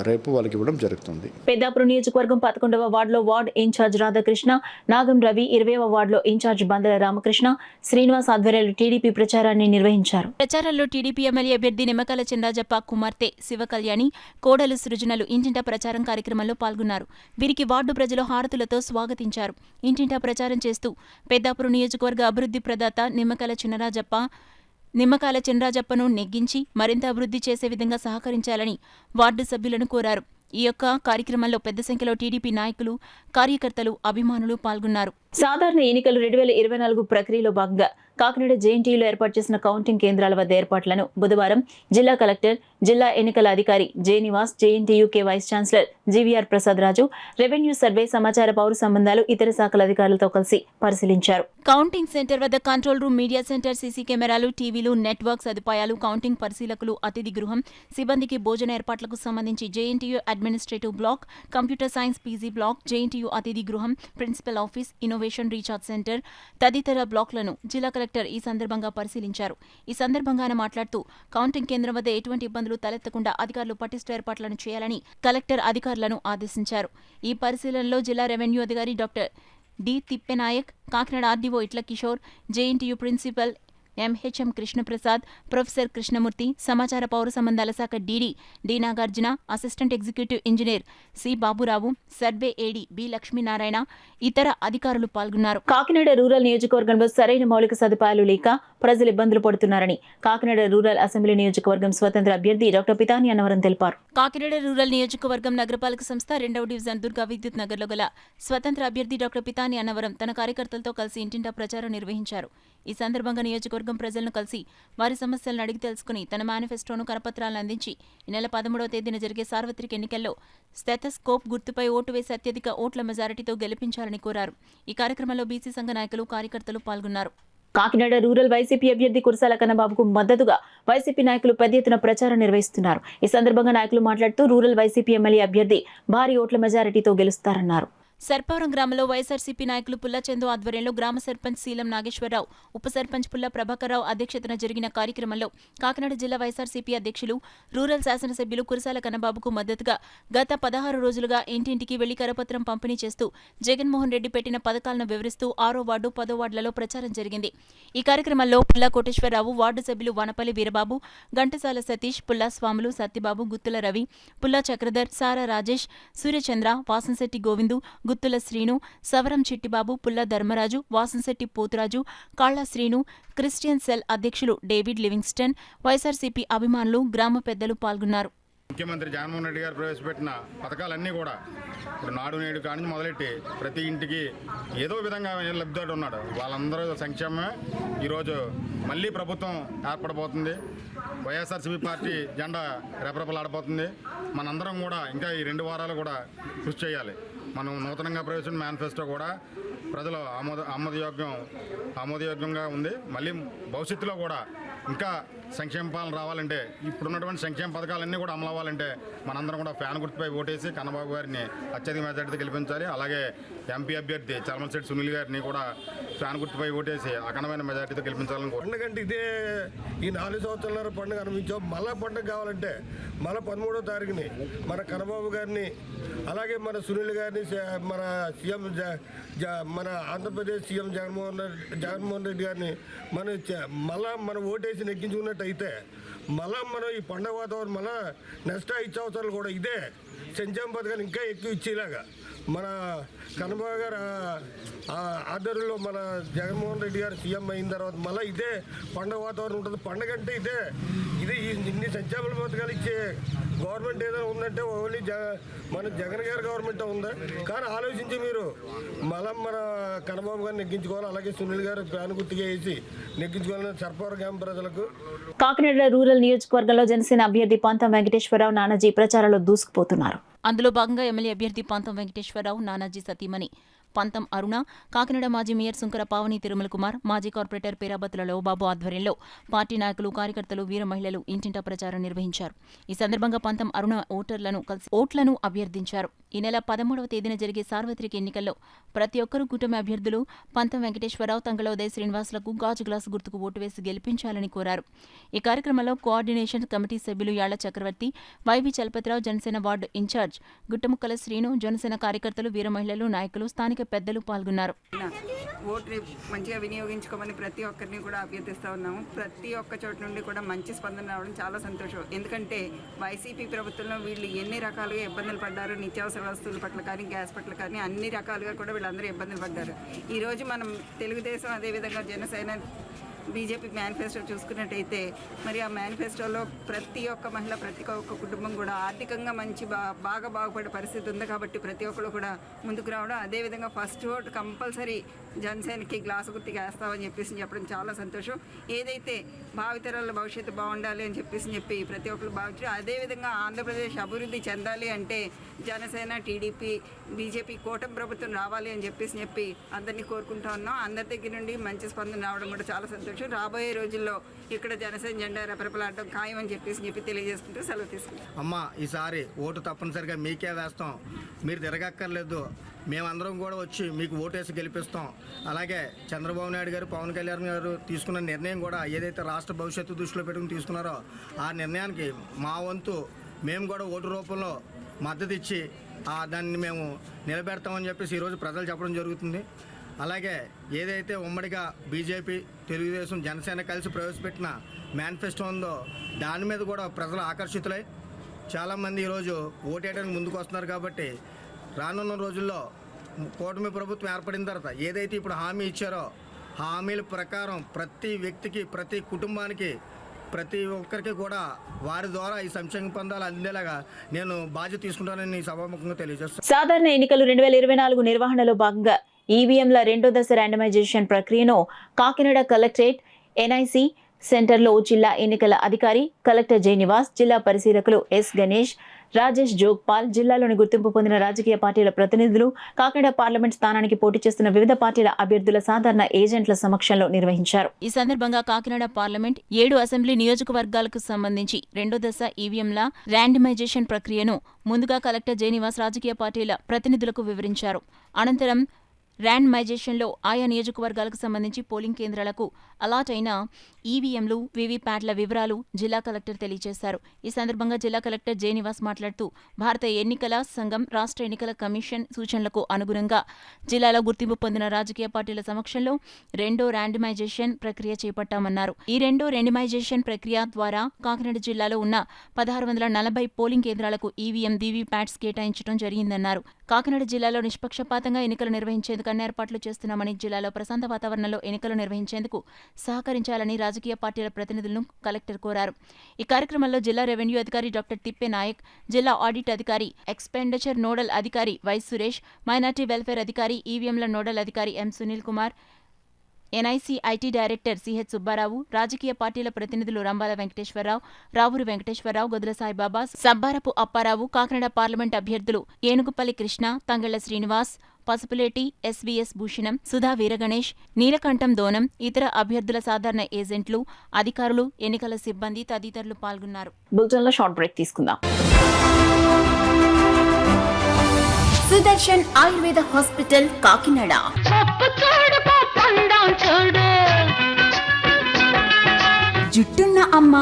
రేపు వాళ్ళకి ఇవ్వడం జరుగుతుంది. పెద్దాపురం నియోజకవర్గం 11వ వార్డులో వార్డు ఇన్ఛార్జ్ రాధాకృష్ణ, నాగం రవి, 20వ వార్డులో ఇన్ఛార్జ్ బందల రామకృష్ణ, శ్రీనివాస్ ఆధ్వర్యంలో టీడీపీ ప్రచారాన్ని నిర్వహించారు. ప్రచారంలో టీడీపీ ఎమ్మెల్యే అభ్యర్థి నిమ్మకాయల చినరాజప్ప కుమార్తె శివకళ్యాణి, కోడలు సృజనలు ఇంటింటా ప్రచారం కార్యక్రమంలో పాల్గొన్నారు. వీరికి వార్డు ప్రజలు హారతులతో స్వాగతించారు. ఇంటింటా ప్రచారం చేస్తూ పెద్దాపురం నియోజకవర్గ అభివృద్ధి ప్రదాత నిమ్మకాయల చినరాజప్పను నెగ్గించి మరింత అభివృద్ధి చేసే విధంగా సహకరించాలని వార్డు సభ్యులను కోరారు. ఈ యొక్క కార్యక్రమంలో పెద్ద సంఖ్యలో టీడీపీ నాయకులు, కార్యకర్తలు, అభిమానులు పాల్గొన్నారు. సాధారణ ఎన్నికలు 2024 ప్రక్రియలో భాగంగా కాకినాడ జేఎన్టీయూలో ఏర్పాటు చేసిన కౌంటింగ్ కేంద్రాల వద్ద ఏర్పాట్లను బుధవారం జిల్లా కలెక్టర్, జిల్లా ఎన్నికల అధికారి J Nivas, JNTUK vice chancellor GVR Prasad Raju, revenue survey, సమాచార పౌర సంబంధాలు, ఇతర శాఖల అధికారులతో కలిసి పరిశీలించారు. కౌంటింగ్ సెంటర్ వద్ద control room, media centre, CC కెమెరాలు, టీవీలు, నెట్వర్క్ సదుపాయాలు, కౌంటింగ్ పరిశీలకులు, అతిథి గృహం, సిబ్బందికి భోజన ఏర్పాట్లకు సంబంధించి JNTU administrative block, computer science PG block, JNTU అతిథి గృహం, principal office, innovation recharge centre తదితర బ్లాక్లను జిల్లా కలెక్టర్ ఈ సందర్భంగా పరిశీలించారు. ఈ సందర్భంగా ఆయన మాట్లాడుతూ కౌంటింగ్ కేంద్రం వద్ద ఎటువంటి ఇబ్బందులు తలెత్తకుండా అధికారులు పటిష్ట ఏర్పాట్లను చేయాలని కలెక్టర్ అధికారులను ఆదేశించారు. ఈ పరిశీలనలో జిల్లా రెవెన్యూ అధికారి doctor D Tippenayak, Kakinada RDO Itla Kishore, JNTU principal MHM Krishnaprasad, professor Krishnamurthy, సమాచార పౌర సంబంధాల శాఖ DD D Nagarjuna, assistant executive engineer C Baburao, survey AD B Lakshminarayana, ఇతర అధికారులు పాల్గొన్నారు. కాకినాడ రూరల్ నియోజకవర్గంలో సరైన మౌలిక సదుపాయాలు లేక ప్రజలు ఇబ్బందులు పడుతున్నారని కాకినాడ రూరల్ అసెంబ్లీ నియోజకవర్గం స్వతంత్ర అభ్యర్థి డాక్టర్ పితాని అన్నవరం తెలిపారు. కాకినాడ రూరల్ నియోజకవర్గం నగరపాలక సంస్థ 2వ డివిజన్ దుర్గా విద్యుత్ నగర్లో గల స్వతంత్ర అభ్యర్థి డాక్టర్ పితాని అన్నవరం తన కార్యకర్తలతో కలిసి ఇంటింటా ప్రచారం నిర్వహించారు. ఈ సందర్భంగా నియోజకవర్గం ప్రజలను కలిసి వారి సమస్యలను అడిగి తెలుసుకుని తన మేనిఫెస్టోను, కరపత్రాలను అందించి ఈ నెల 13వ తేదీన జరిగే సార్వత్రిక ఎన్నికల్లో స్టెథోస్కోప్ గుర్తుపై ఓటు వేసి అత్యధిక ఓట్ల మెజారిటీతో గెలిపించాలని కోరారు. ఈ కార్యక్రమంలో బీసీ సంఘ నాయకులు, కార్యకర్తలు పాల్గొన్నారు. కాకినాడ రూరల్ వైసీపీ అభ్యర్థి కురసాల కన్నబాబుకు మద్దతుగా వైసీపీ నాయకులు పెద్ద ఎత్తున ప్రచారం నిర్వహిస్తున్నారు. ఈ సందర్భంగా నాయకులు మాట్లాడుతూ రూరల్ వైసీపీ ఎమ్మెల్యే అభ్యర్థి భారీ ఓట్ల మెజారిటీతో గెలుస్తారన్నారు. సర్పవరం గ్రామంలో వైఎస్ఆర్సీపీ నాయకులు పుల్లా చందు ఆధ్వర్యంలో గ్రామ సర్పంచ్ శీలం నాగేశ్వరరావు, ఉప సర్పంచ్ పుల్లా ప్రభాకర్రావు అధ్యక్షతన జరిగిన కార్యక్రమంలో కాకినాడ జిల్లా వైఎస్ఆర్సీపీ అధ్యక్షులు, రూరల్ శాసనసభ్యులు కురసాల కన్నబాబుకు మద్దతుగా గత 16 రోజులుగా ఇంటింటికి వెళ్లి కరపత్రం పంపిణీ చేస్తూ జగన్మోహన్ రెడ్డి పెట్టిన పథకాలను వివరిస్తూ 6వ వార్డు, 10వ వార్డులలో ప్రచారం జరిగింది. ఈ కార్యక్రమంలో పుల్లా కోటేశ్వరరావు, వార్డు సభ్యులు వనపల్లి వీరబాబు, ఘంటసాల సతీష్, పుల్లా స్వాములు, సత్యబాబు, గుత్తుల రవి, పుల్లా చక్రధర్, సారా రాజేష్, సూర్యచంద్ర, వాసంశెట్టి గోవిందు, గుత్తుల శ్రీను, సవరం చిట్టిబాబు, పుల్ల ధర్మరాజు, వాసంశెట్టి పోతురాజు, కాళ్ల శ్రీను, క్రిస్టియన్ సెల్ అధ్యక్షులు డేవిడ్ లివింగ్స్టన్, వైఎస్ఆర్సీపీ అభిమానులు, గ్రామ పెద్దలు పాల్గొన్నారు. ముఖ్యమంత్రి జగన్మోహన్ రెడ్డి గారు ప్రవేశపెట్టిన పథకాలన్నీ కూడా ఇప్పుడు నాడు నేడు కాడి నుంచి మొదలెట్టి ప్రతి ఇంటికి ఏదో విధంగా లబ్ధిదారుడు ఉన్నాడు. వాళ్ళందరూ సంక్షేమమే. ఈరోజు మళ్ళీ ప్రభుత్వం ఏర్పడబోతుంది. వైఎస్ఆర్సీపీ పార్టీ జెండా రెపరెపలాడబోతుంది. మనందరం కూడా ఇంకా ఈ 2 వారాలు కూడా కృషి చేయాలి. మనం నూతనంగా ప్రవేశించిన మేనిఫెస్టో కూడా ప్రజలు ఆమోదయోగ్యంగా ఉంది. మళ్ళీ భవిష్యత్తులో కూడా ఇంకా సంక్షేమ పాలన రావాలంటే, ఇప్పుడున్నటువంటి సంక్షేమ పథకాలన్నీ కూడా అమలు అవ్వాలంటే మనందరం కూడా ఫ్యాన్ గుర్తుపై ఓటేసి కన్నబాబు గారిని అత్యధిక మెజార్టీతో గెలిపించాలి. అలాగే ఎంపీ అభ్యర్థి చలమశెట్టి సునీల్ గారిని కూడా ఫ్యాన్ గుర్తుపై ఓటేసి అఖండమైన మెజార్టీతో గెలిపించాలని పండుగ అంటే ఇదే ఈ 4 సంవత్సరాల పండుగ అనిపించాం. మళ్ళా పండుగ కావాలంటే మళ్ళీ 13వ తారీఖుని మన కన్నబాబు గారిని, అలాగే మన సునీల్ గారిని, మన సీఎం మన ఆంధ్రప్రదేశ్ సీఎం జగన్మోహన్ రెడ్డి గారిని మళ్ళా మనం ఓటేసి నెగ్గించుకున్నట్టయితే మళ్ళా మనం ఈ పండుగ వాతావరణం మళ్ళా నెక్స్ట్ 5 సంవత్సరాలు కూడా ఇదే సంక్షేమ పథకాలు ఇంకా ఎక్కువ ఇచ్చేలాగా మన కన్నబాబు గారు ఆధ్వర్యంలో మన జగన్మోహన్ రెడ్డి గారు సీఎం అయిన తర్వాత మళ్ళీ ఇదే పండుగ వాతావరణం ఉంటుంది. పండుగ అంటే ఇది ఇన్ని సంక్షేమ పథకాలు ఇచ్చే గవర్నమెంట్ ఏదైనా ఉందంటే ఓన్లీ మన జగన్ గారి గవర్నమెంట్ ఉందా? కానీ ఆలోచించి మీరు మళ్ళీ మన కన్నబాబు గారిని నెగ్గించుకోవాలి. అలాగే సునీల్ గారు ఫ్యాన్ గుర్తుగా వేసి నెగ్గించుకోవాలని సర్పవరం గ్రామ ప్రజలకు. కాకినాడ రూరల్ నియోజకవర్గంలో జనసేన అభ్యర్థి పంతం వెంకటేశ్వరరావు, నానాజీ ప్రచారంలో దూసుకుపోతున్నారు. అందులో భాగంగా ఎమ్మెల్యే అభ్యర్థి పంతం వెంకటేశ్వరరావు, నానాజీ సతీమణి పంతం అరుణ, కాకినాడ మాజీ మేయర్ సుంకర పావని తిరుమల కుమార్, మాజీ కార్పొరేటర్ పేరాబత్తుల లోబాబు ఆధ్వర్యంలో పార్టీ నాయకులు, కార్యకర్తలు, వీర మహిళలు ఇంటింటా ప్రచారం నిర్వహించారు. ఈ సందర్భంగా పంతం అరుణ ఓటర్లను కలిసి ఓట్లను అభ్యర్థించారు. ఈ నెల 13వ తేదీన జరిగే సార్వత్రిక ఎన్నికల్లో ప్రతి ఒక్కరూ కూటమి అభ్యర్థులు పంతం వెంకటేశ్వరరావు, తంగళ ఉదయ శ్రీనివాసులకు గాజు గ్లాసు గుర్తుకు ఓటు వేసి గెలిపించాలని కోరారు. ఈ కార్యక్రమంలో కోఆర్డినేషన్ కమిటీ సభ్యులు Yalla Chakravarthi, YV Chalapathirao, Janasena ward incharge Guttamukkala Srinu, Janasena కార్యకర్తలు, వీర మహిళలు, నాయకులు, స్థానిక పెద్దలు పాల్గొన్నారు. ఓటు మంచిగా వినియోగించుకోమని ప్రతి ఒక్కరిని కూడా అభ్యర్థిస్తూ ఉన్నాము. ప్రతి ఒక్క చోట నుండి కూడా మంచి స్పందన రావడం చాలా సంతోషం. ఎందుకంటే వైసీపీ ప్రభుత్వంలో వీళ్ళు ఎన్ని రకాలుగా ఇబ్బందులు పడ్డారు, నిత్యావసర వస్తువుల పట్ల కానీ, గ్యాస్ పట్ల కానీ అన్ని రకాలుగా కూడా వీళ్ళందరూ ఇబ్బందులు పడ్డారు. ఈరోజు మనం తెలుగుదేశం, అదేవిధంగా జనసేన బీజేపీ మేనిఫెస్టో చూసుకున్నట్టయితే మరి ఆ మేనిఫెస్టోలో ప్రతి ఒక్క మహిళ, ప్రతి ఒక్క కుటుంబం కూడా ఆర్థికంగా మంచి బాగా బాగుపడే పరిస్థితి ఉంది. కాబట్టి ప్రతి ఒక్కరు కూడా ముందుకు రావడం, అదేవిధంగా ఫస్ట్ ఓట్ కంపల్సరీ జనసేనకి గ్లాసు గుర్తుగా వేస్తామని చెప్పడం చాలా సంతోషం. ఏదైతే భావితరాల భవిష్యత్తు బాగుండాలి అని చెప్పి ప్రతి ఒక్కరు భావించారు. అదేవిధంగా ఆంధ్రప్రదేశ్ అభివృద్ధి చెందాలి అంటే జనసేన, టీడీపీ, బీజేపీ కూటమి ప్రభుత్వం రావాలి అని చెప్పి అందరినీ కోరుకుంటా ఉన్నాం. అందరి దగ్గర నుండి మంచి స్పందన రావడం కూడా చాలా సంతోషం. రాబోయే రోజుల్లో ఇక్కడ జనసేన జెండా రెపరెపలాడడం ఖాయం అని చెప్పి తెలియజేసుకుంటూ సెలవు తీసుకుంటాం. అమ్మ, ఈసారి ఓటు తప్పనిసరిగా మీకే వేస్తాం, మీరు తిరగక్కర్లేదు, మేమందరం కూడా వచ్చి మీకు ఓటేసి గెలిపిస్తాం. అలాగే చంద్రబాబు నాయుడు గారు, పవన్ కళ్యాణ్ గారు తీసుకున్న నిర్ణయం కూడా ఏదైతే రాష్ట్ర భవిష్యత్తు దృష్టిలో పెట్టుకుని తీసుకున్నారో ఆ నిర్ణయానికి మా వంతు మేము కూడా ఓటు రూపంలో మద్దతు ఇచ్చి దాన్ని మేము నిలబెడతామని చెప్పేసి ఈరోజు ప్రజలు చెప్పడం జరుగుతుంది. అలాగే ఏదైతే ఉమ్మడిగా బీజేపీ, తెలుగుదేశం, జనసేన కలిసి ప్రవేశపెట్టిన మేనిఫెస్టో ఉందో దాని మీద కూడా ప్రజలు ఆకర్షితులై చాలామంది ఈరోజు ఓటేయడానికి ముందుకు వస్తున్నారు. కాబట్టి రానున్న రోజుల్లో కూటమి ప్రభుత్వం ఏర్పడిన తర్వాత ఏదైతే ఇప్పుడు హామీ ఇచ్చారో హామీల ప్రకారం ప్రతి వ్యక్తికి, ప్రతి కుటుంబానికి, ప్రతి ఒక్కరికి కూడా వారి ద్వారా ఈ సంక్షేమ పొందాలు అందేలాగా నేను బాధ్యత తీసుకుంటానని సభాముఖంగా తెలియజేస్తాను. సాధారణ ఎన్నికలు 2024 నిర్వహణలో భాగంగా ఈవీఎంల రెండో దశ ర్యాండమైజేషన్ ప్రక్రియను కాకినాడ కలెక్టరేట్ ఎన్ఐసి సెంటర్లో జిల్లా ఎన్నికల అధికారి కలెక్టర్ జె నివాస్, జిల్లా పరిశీలకులు ఎస్ గణేష్, రాజేష్ జోగ్పాల్, జిల్లాలోని గుర్తింపు పొందిన రాజకీయ పార్టీల ప్రతినిధులు, కాకినాడ పార్లమెంట్ స్థానానికి పోటీ చేస్తున్న వివిధ పార్టీల అభ్యర్థుల సాధారణ ఏజెంట్ల సమక్షంలో నిర్వహించారు. ఈ సందర్భంగా కాకినాడ పార్లమెంట్ 7 అసెంబ్లీ నియోజకవర్గాలకు సంబంధించి రెండో దశ ఈవీఎంల ర్యాండమైజేషన్ ప్రక్రియను ముందుగా కలెక్టర్ జె నివాస్ రాజకీయ పార్టీల ప్రతినిధులకు వివరించారు. అనంతరం ర్యాండమైజేషన్లో ఆయా నియోజకవర్గాలకు సంబంధించి పోలింగ్ కేంద్రాలకు అలాట్ అయిన ఈవీఎంలు, వీవీప్యాట్ల వివరాలు జిల్లా కలెక్టర్ తెలియజేశారు. ఈ సందర్భంగా జిల్లా కలెక్టర్ జె నివాస్ మాట్లాడుతూ భారత ఎన్నికల సంఘం, రాష్ట్ర ఎన్నికల కమిషన్ సూచనలకు అనుగుణంగా జిల్లాలో గుర్తింపు పొందిన రాజకీయ పార్టీల సమక్షంలో రెండో ర్యాండమైజేషన్ ప్రక్రియ చేపట్టామన్నారు. ఈ రెండో ర్యాండమైజేషన్ ప్రక్రియ ద్వారా కాకినాడ జిల్లాలో ఉన్న 1640 పోలింగ్ కేంద్రాలకు ఈవీఎం, వీవీప్యాట్స్ కేటాయించడం జరిగిందన్నారు. కాకినాడ జిల్లాలో నిష్పక్షపాతంగా ఎన్నికలు నిర్వహించేందుకు అన్ని ఏర్పాట్లు చేస్తున్నామని, జిల్లాలో ప్రశాంత వాతావరణంలో ఎన్నికలు నిర్వహించేందుకు సహకరించాలని రాజకీయ పార్టీల ప్రతినిధులను కలెక్టర్ కోరారు. ఈ కార్యక్రమంలో జిల్లా రెవెన్యూ అధికారి డాక్టర్ తిప్పే నాయక్, జిల్లా ఆడిట్ అధికారి, ఎక్స్పెండిచర్ నోడల్ అధికారి వై సురేష్, మైనార్టీ వెల్ఫేర్ అధికారి, ఈవీఎంల నోడల్ అధికారి M Sunil Kumar, NIC IT director CH Subbarao, రాజకీయ పార్టీల ప్రతినిధులు రంబాల వెంకటేశ్వరరావు, రావూరు వెంకటేశ్వరరావు, గొదుల సాయిబాబా, సబ్బారపు అప్పారావు, కాకినాడ పార్లమెంట్ అభ్యర్థులు ఏనుగుపల్లి కృష్ణ, తంగళ్ల శ్రీనివాస్, పసుపులేటి, ఎస్వీఎస్ భూషణం, సుధా వీరగణేష్, నీలకంఠం దోనం, ఇతర అభ్యర్థుల సాధారణ ఏజెంట్లు, అధికారులు, ఎన్నికల సిబ్బంది తదితరులు పాల్గొన్నారు. బులెటిన్లో షార్ట్ బ్రేక్ తీసుకుందాం. సుదర్శన్ ఆయుర్వేద హాస్పిటల్ కాకినాడ. జుట్టున్న అమ్మ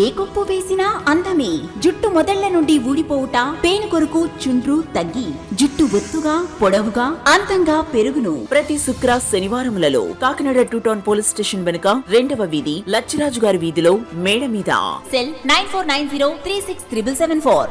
ఏ కొప్పు వేసినా అందమే. జుట్టు మొదళ్ల నుండి ఊడిపోవుట, పేను కొరకు చుండ్రు తగ్గి జుట్టు ఒత్తుగా, పొడవుగా, అందంగా పెరుగును. ప్రతి శుక్ర, శనివారములలో కాకినాడ 2 టౌన్ పోలీస్ స్టేషన్ వెనుక 2వ వీధి, లచ్చిరాజు గారి వీధిలో మేడ మీద. సెల్ 9490367774.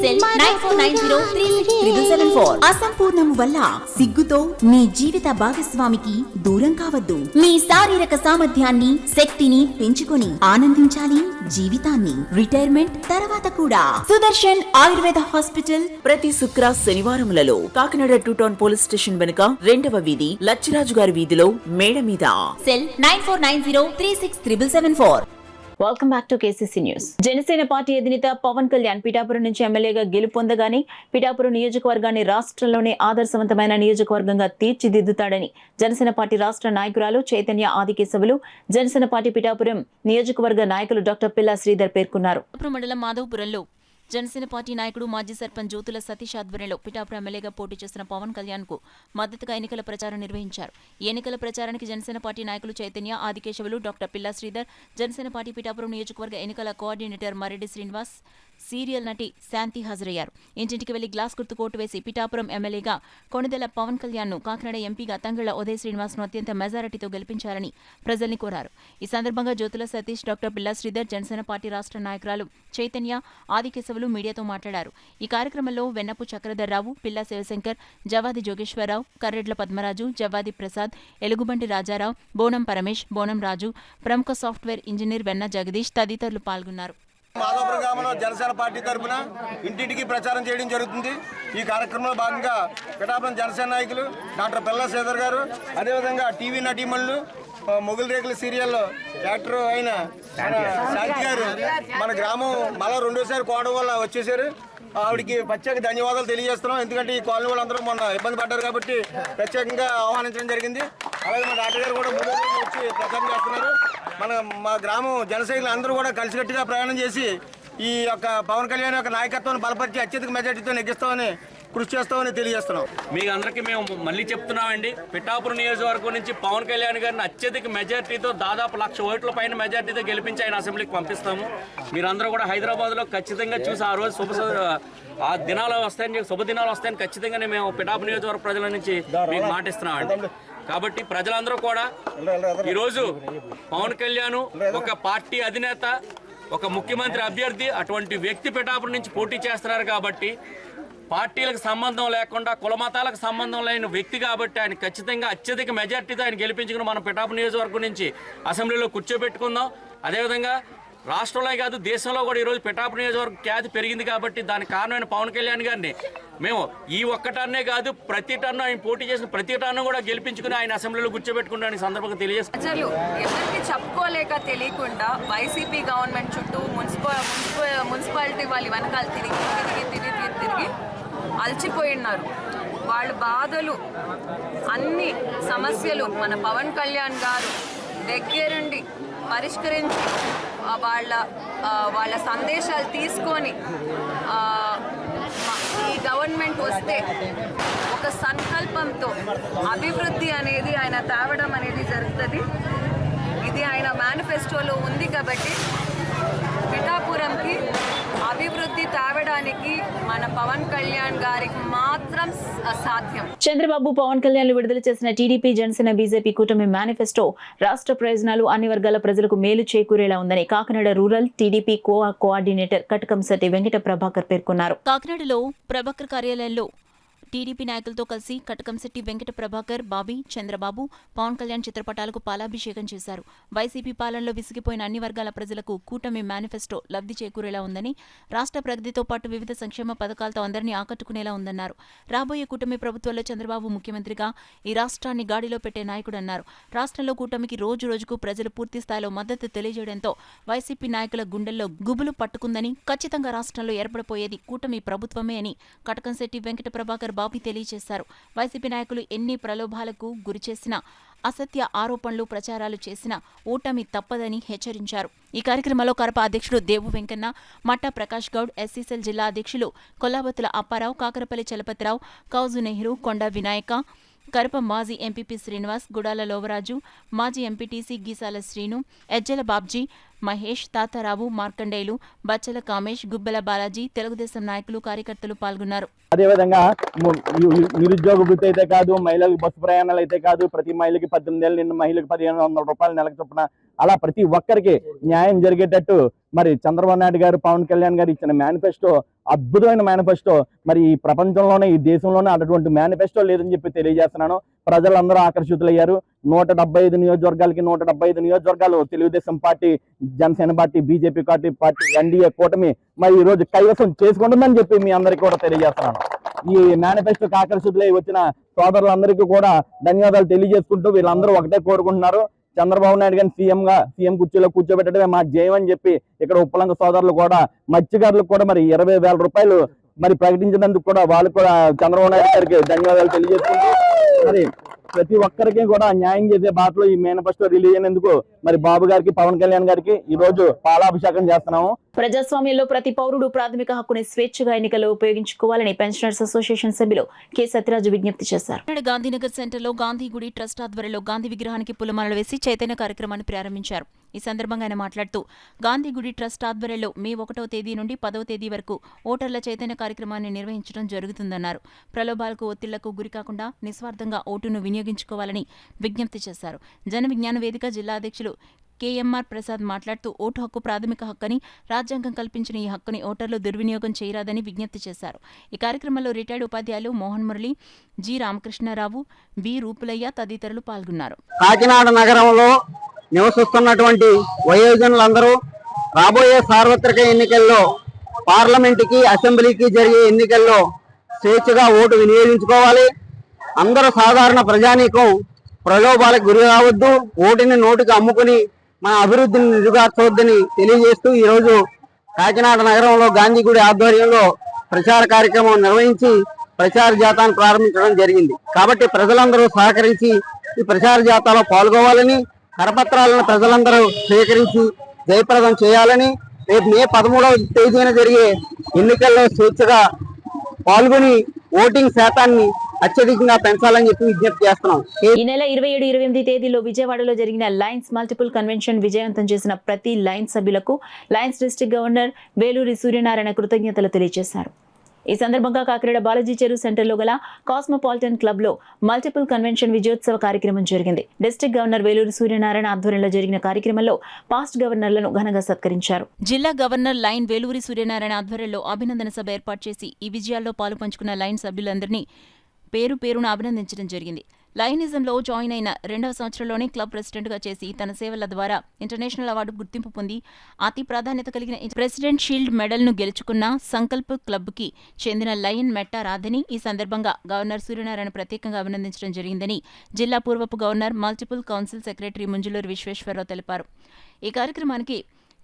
సెల్ 9490367774. అసంపూర్ణము వల్ల సిగ్గుతో మీ జీవిత భాగస్వామికి దూరం కావద్దు. మీ శారీరక సామర్థ్యాన్ని, శక్తిని పెంచుకొని ఆనందించాలి జీవితాన్ని. రిటైర్మెంట్ తర్వాత కూడా. సుదర్శన్ ఆయుర్వేద హాస్పిటల్. ప్రతి శుక్ర, శనివారములలో కాకినాడ 2 టౌన్ పోలీస్ స్టేషన్ వెనుక 2వ వీధి, లచ్చిరాజు గారి వీధిలో మేడ మీద. Cell 9490367774. Welcome back to KCC news. Janasena party అధినేత పవన్ కళ్యాణ్ పిఠాపురం నుంచి ఎమ్మెల్యేగా గెలుపొందగానే పిఠాపురం నియోజకవర్గాన్ని రాష్ట్రంలోనే ఆదర్శవంతమైన నియోజకవర్గంగా తీర్చిదిద్దుతాడని జనసేన పార్టీ రాష్ట్ర నాయకురాలు చైతన్య ఆదికేశవులు, జనసేన పార్టీ పిఠాపురం నియోజకవర్గ నాయకులు డాక్టర్ పిల్లా శ్రీధర్ పేర్కొన్నారు. మండలం మాధవపురంలో జనసేన పార్టీ నాయకుడు, మాజీ సర్పంచ్ జ్యోతుల సతీష్ ఆధ్వర్యంలో పిఠాపురం ఎమ్మెల్యేగా పోటీ చేస్తున్న పవన్ కళ్యాణ్ కు మద్దతుగా ఎన్నికల ప్రచారం నిర్వహించారు. ఈ ఎన్నికల ప్రచారానికి జనసేన పార్టీ నాయకులు చైతన్య ఆదికేశవులు, డాక్టర్ పిల్లా శ్రీధర్, జనసేన పార్టీ పిఠాపురం నియోజకవర్గ ఎన్నికల కోఆర్డినేటర్ మరెడ్డి శ్రీనివాస్, సీరియల్ నటి శాంతి హాజరయ్యారు. ఇంటింటికి వెళ్లి గ్లాస్ గుర్తుకు ఓటు వేసి పిఠాపురం ఎమ్మెల్యేగా కొణిదెల పవన్ కళ్యాణ్ను, కాకినాడ ఎంపీగా తంగళ్ల ఉదయ్ శ్రీనివాస్ను అత్యంత మెజారిటీతో గెలిపించాలని ప్రజల్ని కోరారు. ఈ సందర్భంగా జ్యోతుల సతీష్, డాక్టర్ పిల్లా శ్రీధర్, జనసేన పార్టీ రాష్ట్ర నాయకురాలు చైతన్య, ఆదికేశవులు మీడియాతో మాట్లాడారు. ఈ కార్యక్రమంలో వెన్నపు చక్రధర్రావు, పిల్లా శివశంకర్, జవాది జోగేశ్వరరావు, కర్రెడ్ల పద్మరాజు, జవాది ప్రసాద్, ఎలుగుబంటి రాజారావు, బోనం పరమేష్, బోనం రాజు, ప్రముఖ సాఫ్ట్వేర్ ఇంజనీర్ వెన్న జగదీష్ తదితరులు పాల్గొన్నారు. మాధవపురం గ్రామంలో జనసేన పార్టీ తరఫున ఇంటింటికి ప్రచారం చేయడం జరుగుతుంది. ఈ కార్యక్రమంలో భాగంగా పిఠాపురం జనసేన నాయకులు డాక్టర్ పిల్లా శ్రీధర్ గారు, అదేవిధంగా టీవీ నటీమణులు, మొగుల్ రేకుల సీరియల్లో యాక్టర్ అయిన శాంతి గారు మన గ్రామం మళ్ళా రెండోసారి కోవడం వల్ల వచ్చేసారు. ఆవిడకి ప్రత్యేక ధన్యవాదాలు తెలియజేస్తున్నాం. ఎందుకంటే ఈ కాలనీ వాళ్ళందరూ మొన్న ఇబ్బంది పడ్డారు కాబట్టి ప్రత్యేకంగా ఆహ్వానించడం జరిగింది. అలాగే మా డాక్టర్ గారు కూడా 3 రోజులు వచ్చి ప్రచారం చేస్తున్నారు. మా గ్రామం జనసైనికులు అందరూ కూడా కలిసికట్టుగా ప్రయాణం చేసి ఈ యొక్క పవన్ కళ్యాణ్ యొక్క నాయకత్వాన్ని బలపరిచి అత్యధిక మెజార్టీతో నెగ్గిస్తామని కృషి చేస్తామని తెలియజేస్తున్నాం. మీకు అందరికీ మేము మళ్ళీ చెప్తున్నామండి, పిఠాపురం నియోజకవర్గం నుంచి పవన్ కళ్యాణ్ గారిని అత్యధిక మెజార్టీతో దాదాపు 1,00,000 ఓట్ల పైన మెజార్టీతో గెలిపించి ఆయన అసెంబ్లీకి పంపిస్తాము. మీరందరూ కూడా హైదరాబాద్లో ఖచ్చితంగా చూసి ఆ రోజు ఆ దినాలు వస్తాయని, శుభదినాలు వస్తాయని ఖచ్చితంగానే మేము పిఠాపురం నియోజకవర్గ ప్రజల నుంచి మీకు మాటిస్తున్నామండి. కాబట్టి ప్రజలందరూ కూడా ఈరోజు పవన్ కళ్యాణ్ ఒక పార్టీ అధినేత, ఒక ముఖ్యమంత్రి అభ్యర్థి, అటువంటి వ్యక్తి పిఠాపురం నుంచి పోటీ చేస్తున్నారు కాబట్టి పార్టీలకు సంబంధం లేకుండా కులమతాలకు సంబంధం లేని వ్యక్తి కాబట్టి ఆయన ఖచ్చితంగా అత్యధిక మెజార్టీతో ఆయన గెలిపించుకుని మనం పిఠాపురం నియోజకవర్గం నుంచి అసెంబ్లీలో కూర్చోబెట్టుకుందాం. అదేవిధంగా రాష్ట్రంలో కాదు దేశంలో కూడా ఈరోజు పిఠాపురం నియోజకవర్గం ఖ్యాతి పెరిగింది కాబట్టి దానికి కారణమైన పవన్ కళ్యాణ్ గారిని మేము ఈ ఒక్క టర్నే కాదు ప్రతి టర్ను ఆయన పోటీ చేసిన ప్రతి టర్ను కూడా గెలిపించుకుని ఆయన అసెంబ్లీలో కూర్చోబెట్టుకుంటాను. ఈ సందర్భంగా తెలియజేస్తాను. ప్రజలు ఎవరికి చెప్పుకోలేక తెలియకుండా వైసీపీ గవర్నమెంట్ చుట్టూ మున్సిపాలిటీ వాళ్ళు వెనకాల తిరిగి అలసిపోయి ఉన్నారు. వాళ్ళ బాధలు అన్ని సమస్యలు మన పవన్ కళ్యాణ్ గారు దగ్గరుండి పరిష్కరించి వాళ్ళ సందేశాలు తీసుకొని ఈ గవర్నమెంట్ వస్తే ఒక సంకల్పంతో అభివృద్ధి అనేది ఆయన తేవడం అనేది జరుగుతుంది. ఇది ఆయన మేనిఫెస్టోలో ఉంది కాబట్టి పిఠాపురంకి అభివృద్ధి తేవడానికి మన పవన్ కళ్యాణ్ గారికి మాత్రం సాధ్యం. చంద్రబాబు, పవన్ కళ్యాణ్ విడుదల చేసిన టీడీపీ, జనసేన, బీజేపీ కూటమి మేనిఫెస్టో రాష్ట్ర ప్రయోజనాలు అన్ని వర్గాల ప్రజలకు మేలు చేకూరేలా ఉందని Kakinada rural TDP coordinator Katakamsetti Venkata Prabhakar పేర్కొన్నారు. కాకినాడలో ప్రభాకర్ కార్యాలయంలో టీడీపీ నాయకులతో కలిసి కటకంశెట్టి వెంకట ప్రభాకర్, బాబీ, చంద్రబాబు, పవన్ కళ్యాణ్ చిత్రపటాలకు పాలాభిషేకం చేశారు. వైసీపీ పాలనలో విసిగిపోయిన అన్ని వర్గాల ప్రజలకు కూటమి మేనిఫెస్టో లబ్ధి చేకూరేలా ఉందని, రాష్ట్ర ప్రగతితో పాటు వివిధ సంక్షేమ పథకాలతో అందరినీ ఆకట్టుకునేలా ఉందన్నారు. రాబోయే కూటమి ప్రభుత్వంలో చంద్రబాబు ముఖ్యమంత్రిగా ఈ రాష్ట్రాన్ని గాడిలో పెట్టే నాయకుడన్నారు. రాష్ట్రంలో కూటమికి రోజు రోజుకు ప్రజలు పూర్తి స్థాయిలో మద్దతు తెలియజేయడంతో వైసీపీ నాయకుల గుండెల్లో గుబులు పట్టుకుందని, ఖచ్చితంగా రాష్ట్రంలో ఏర్పడపోయేది కూటమి ప్రభుత్వమే అని కటకంశెట్టి వెంకట ప్రభాకర్, బాబీ తెలియజేశారు. వైసీపీ నాయకులు ఎన్ని ప్రలోభాలకు గురిచేసినా, అసత్య ఆరోపణలు ప్రచారాలు చేసినా ఓటమి తప్పదని హెచ్చరించారు. ఈ కార్యక్రమంలో కరప అధ్యక్షుడు దేవు వెంకన్న, మట్టా ప్రకాష్ గౌడ్, ఎస్సీసెల్ జిల్లా అధ్యక్షులు కొల్లాబత్తుల అప్పారావు, కాకరపల్లి చలపతిరావు, కౌజు నెహ్రూ, కొండ వినాయక, కరప మాజీ ఎంపీపీ శ్రీనివాస్, గుడాల లోవరాజు, మాజీ ఎంపీటీసీ గీసాల శ్రీను, ఎజ్జల బాబ్జీ, మహేష్, తాతారావు, మార్కండేయులు, బచ్చల కామేష్, గుబ్బెల బాలాజీ, తెలుగుదేశం నాయకులు, కార్యకర్తలు పాల్గొన్నారు. అదేవిధంగా నిరుద్యోగ వృత్తి అయితే కాదు, మహిళలకు బస్సు ప్రయాణాలు అయితే కాదు, ప్రతి మహిళకి 18 ఏళ్ళు నిండు మహిళలకు 1,500 రూపాయలు నెలకు చొప్పున అలా ప్రతి ఒక్కరికి న్యాయం జరిగేటట్టు మరి చంద్రబాబు నాయుడు గారు, పవన్ కళ్యాణ్ గారు ఇచ్చిన మేనిఫెస్టో అద్భుతమైన మేనిఫెస్టో. మరి ఈ ప్రపంచంలోనే, ఈ దేశంలోనే అటువంటి మేనిఫెస్టో లేదని చెప్పి తెలియజేస్తున్నాను. ప్రజలందరూ ఆకర్షితులయ్యారు. 175 నియోజకవర్గాలకి 175 నియోజకవర్గాలు Telugu Desam party, Janasena party, BJP party NDA కూటమి మరి ఈ రోజు కైవసం చేసుకుంటుందని చెప్పి మీ అందరికీ కూడా తెలియజేస్తున్నాను. ఈ మేనిఫెస్టోకి ఆకర్షితులై వచ్చిన సోదరులందరికీ కూడా ధన్యవాదాలు తెలియజేసుకుంటూ వీళ్ళందరూ ఒకటే కోరుకుంటున్నారు, చంద్రబాబు నాయుడు గారిని సీఎం కుర్చీలో కూర్చోబెట్టడమే మా జయం అని చెప్పి ఇక్కడ ఉప్పలంక సోదరులు కూడా, మత్స్యకారులకు కూడా మరి 20,000 రూపాయలు మరి ప్రకటించినందుకు కూడా వాళ్ళు కూడా చంద్రబాబు నాయుడు గారికి ధన్యవాదాలు తెలియజేసుకుంటూ మరి ప్రతి ఒక్కరికి కూడా న్యాయం చేసే బాటలో ఈ మేనిఫెస్టో రిలీజ్ అయినందుకు మరి బాబు గారికి పవన్ కళ్యాణ్ గారికి ఈ రోజు పాలాభిషేకం చేస్తున్నాము. ప్రజాస్వామ్యంలో ప్రతి పౌరుడు ప్రాథమిక హక్కుని స్వేచ్ఛగా ఎన్నికల్లో ఉపయోగించుకోవాలని పెన్షనర్స్ అసోసియేషన్ సభ్యులు కె సత్యరాజు విజ్ఞప్తి చేశారు. గాంధీనగర్ సెంటర్లో గాంధీగుడి ట్రస్ట్ ఆధ్వర్యంలో గాంధీ విగ్రహానికి పూలమాలలు వేసి చైతన్య కార్యక్రమాన్ని ప్రారంభించారు. ఈ సందర్భంగా ఆయన మాట్లాడుతూ గాంధీగుడి ట్రస్ట్ ఆధ్వర్యంలో మే 1వ తేదీ నుండి 10వ తేదీ వరకు ఓటర్ల చైతన్య కార్యక్రమాన్ని నిర్వహించడం జరుగుతుందన్నారు. ప్రలోభాలకు ఒత్తిళ్లకు గురికాకుండా నిస్వార్థంగా ఓటును వినియోగించుకోవాలని విజ్ఞప్తి చేశారు. జన విజ్ఞాన వేదిక జిల్లా అధ్యక్షులు కేఎంఆర్ ప్రసాద్ మాట్లాడుతూ ఓటు హక్కు ప్రాథమిక హక్కని, రాజ్యాంగం కల్పించిన ఈ హక్కుని ఓటర్లు దుర్వినియోగం చేయరాదని విజ్ఞప్తి చేశారు. ఈ కార్యక్రమంలో రిటైర్డ్ ఉపాధ్యాయులు మోహన్ మురళి, జి రామకృష్ణారావు, బి రూపులయ్య తదితరులు పాల్గొన్నారు. కాకినాడ నగరంలో నివసిస్తున్నటువంటి వయోజనులందరూ రాబోయే సార్వత్రిక ఎన్నికల్లో పార్లమెంటుకి, అసెంబ్లీకి జరిగే ఎన్నికల్లో స్వేచ్ఛగా ఓటు వినియోగించుకోవాలి. అందరూ సాధారణ ప్రజానీకం ప్రలోభాలకు గురి కావద్దు, ఓటుని నోటికి అమ్ముకుని మన అభివృద్ధిని నిరుగార్చవద్దని తెలియజేస్తూ ఈరోజు కాకినాడ నగరంలో గాంధీగుడి ఆధ్వర్యంలో ప్రచార కార్యక్రమం నిర్వహించి ప్రచార జాతాను ప్రారంభించడం జరిగింది. కాబట్టి ప్రజలందరూ సహకరించి ఈ ప్రచార జాతాలో పాల్గొవాలని, కరపత్రాలను ప్రజలందరూ స్వీకరించి జయప్రదం చేయాలని, రేపు మే 13వ తేదీన జరిగే ఎన్నికల్లో స్వేచ్ఛగా పాల్గొని ఓటింగ్ శాతాన్ని అత్యధికంగా పెంచాలని చెప్పి విజ్ఞప్తి చేస్తున్నాం. ఈ నెల 27, 28 తేదీలో విజయవాడలో జరిగిన లయన్స్ మల్టిపుల్ కన్వెన్షన్ విజయవంతం చేసిన ప్రతి లయన్స్ సభ్యులకు Lions district governor Veluri Suryanarayana కృతజ్ఞతలు తెలియజేశారు. ఈ సందర్భంగా కాకినాడ బాలాజీ చెరువు సెంటర్లో గల కాస్మోపాలిటన్ క్లబ్ లో మల్టిపుల్ కన్వెన్షన్ విజయోత్సవ కార్యక్రమం జరిగింది. డిస్ట్రిక్ట్ గవర్నర్ వేలూరి సూర్యనారాయణ ఆధ్వర్యంలో జరిగిన కార్యక్రమంలో పాస్ట్ గవర్నర్లను ఘనంగా సత్కరించారు. జిల్లా గవర్నర్ లైన్ వేలూరి సూర్యనారాయణ ఆధ్వర్యంలో అభినందన సభ ఏర్పాటు చేసి ఈ విజయాల్లో పాలు పంచుకున్న లైన్ సభ్యులందరినీ పేరు పేరున అభినందించడం జరిగింది. లయనిజంలో జాయిన్ అయిన 2వ సంవత్సరంలోనే క్లబ్ ప్రెసిడెంట్గా చేసి తన సేవల ద్వారా ఇంటర్నేషనల్ అవార్డు గుర్తింపు పొంది అతి ప్రాధాన్యత కలిగిన ప్రెసిడెంట్ షీల్డ్ మెడల్ను గెలుచుకున్న సంకల్ప్ క్లబ్కి చెందిన లయన్ మెట్టా రాధని ఈ సందర్భంగా గవర్నర్ సూర్యనారాయణ ప్రత్యేకంగా అభినందించడం జరిగిందని జిల్లా పూర్వపు governor multiple council secretary Munjuluru Visweswararao తెలిపారు. ఈ కార్యక్రమానికి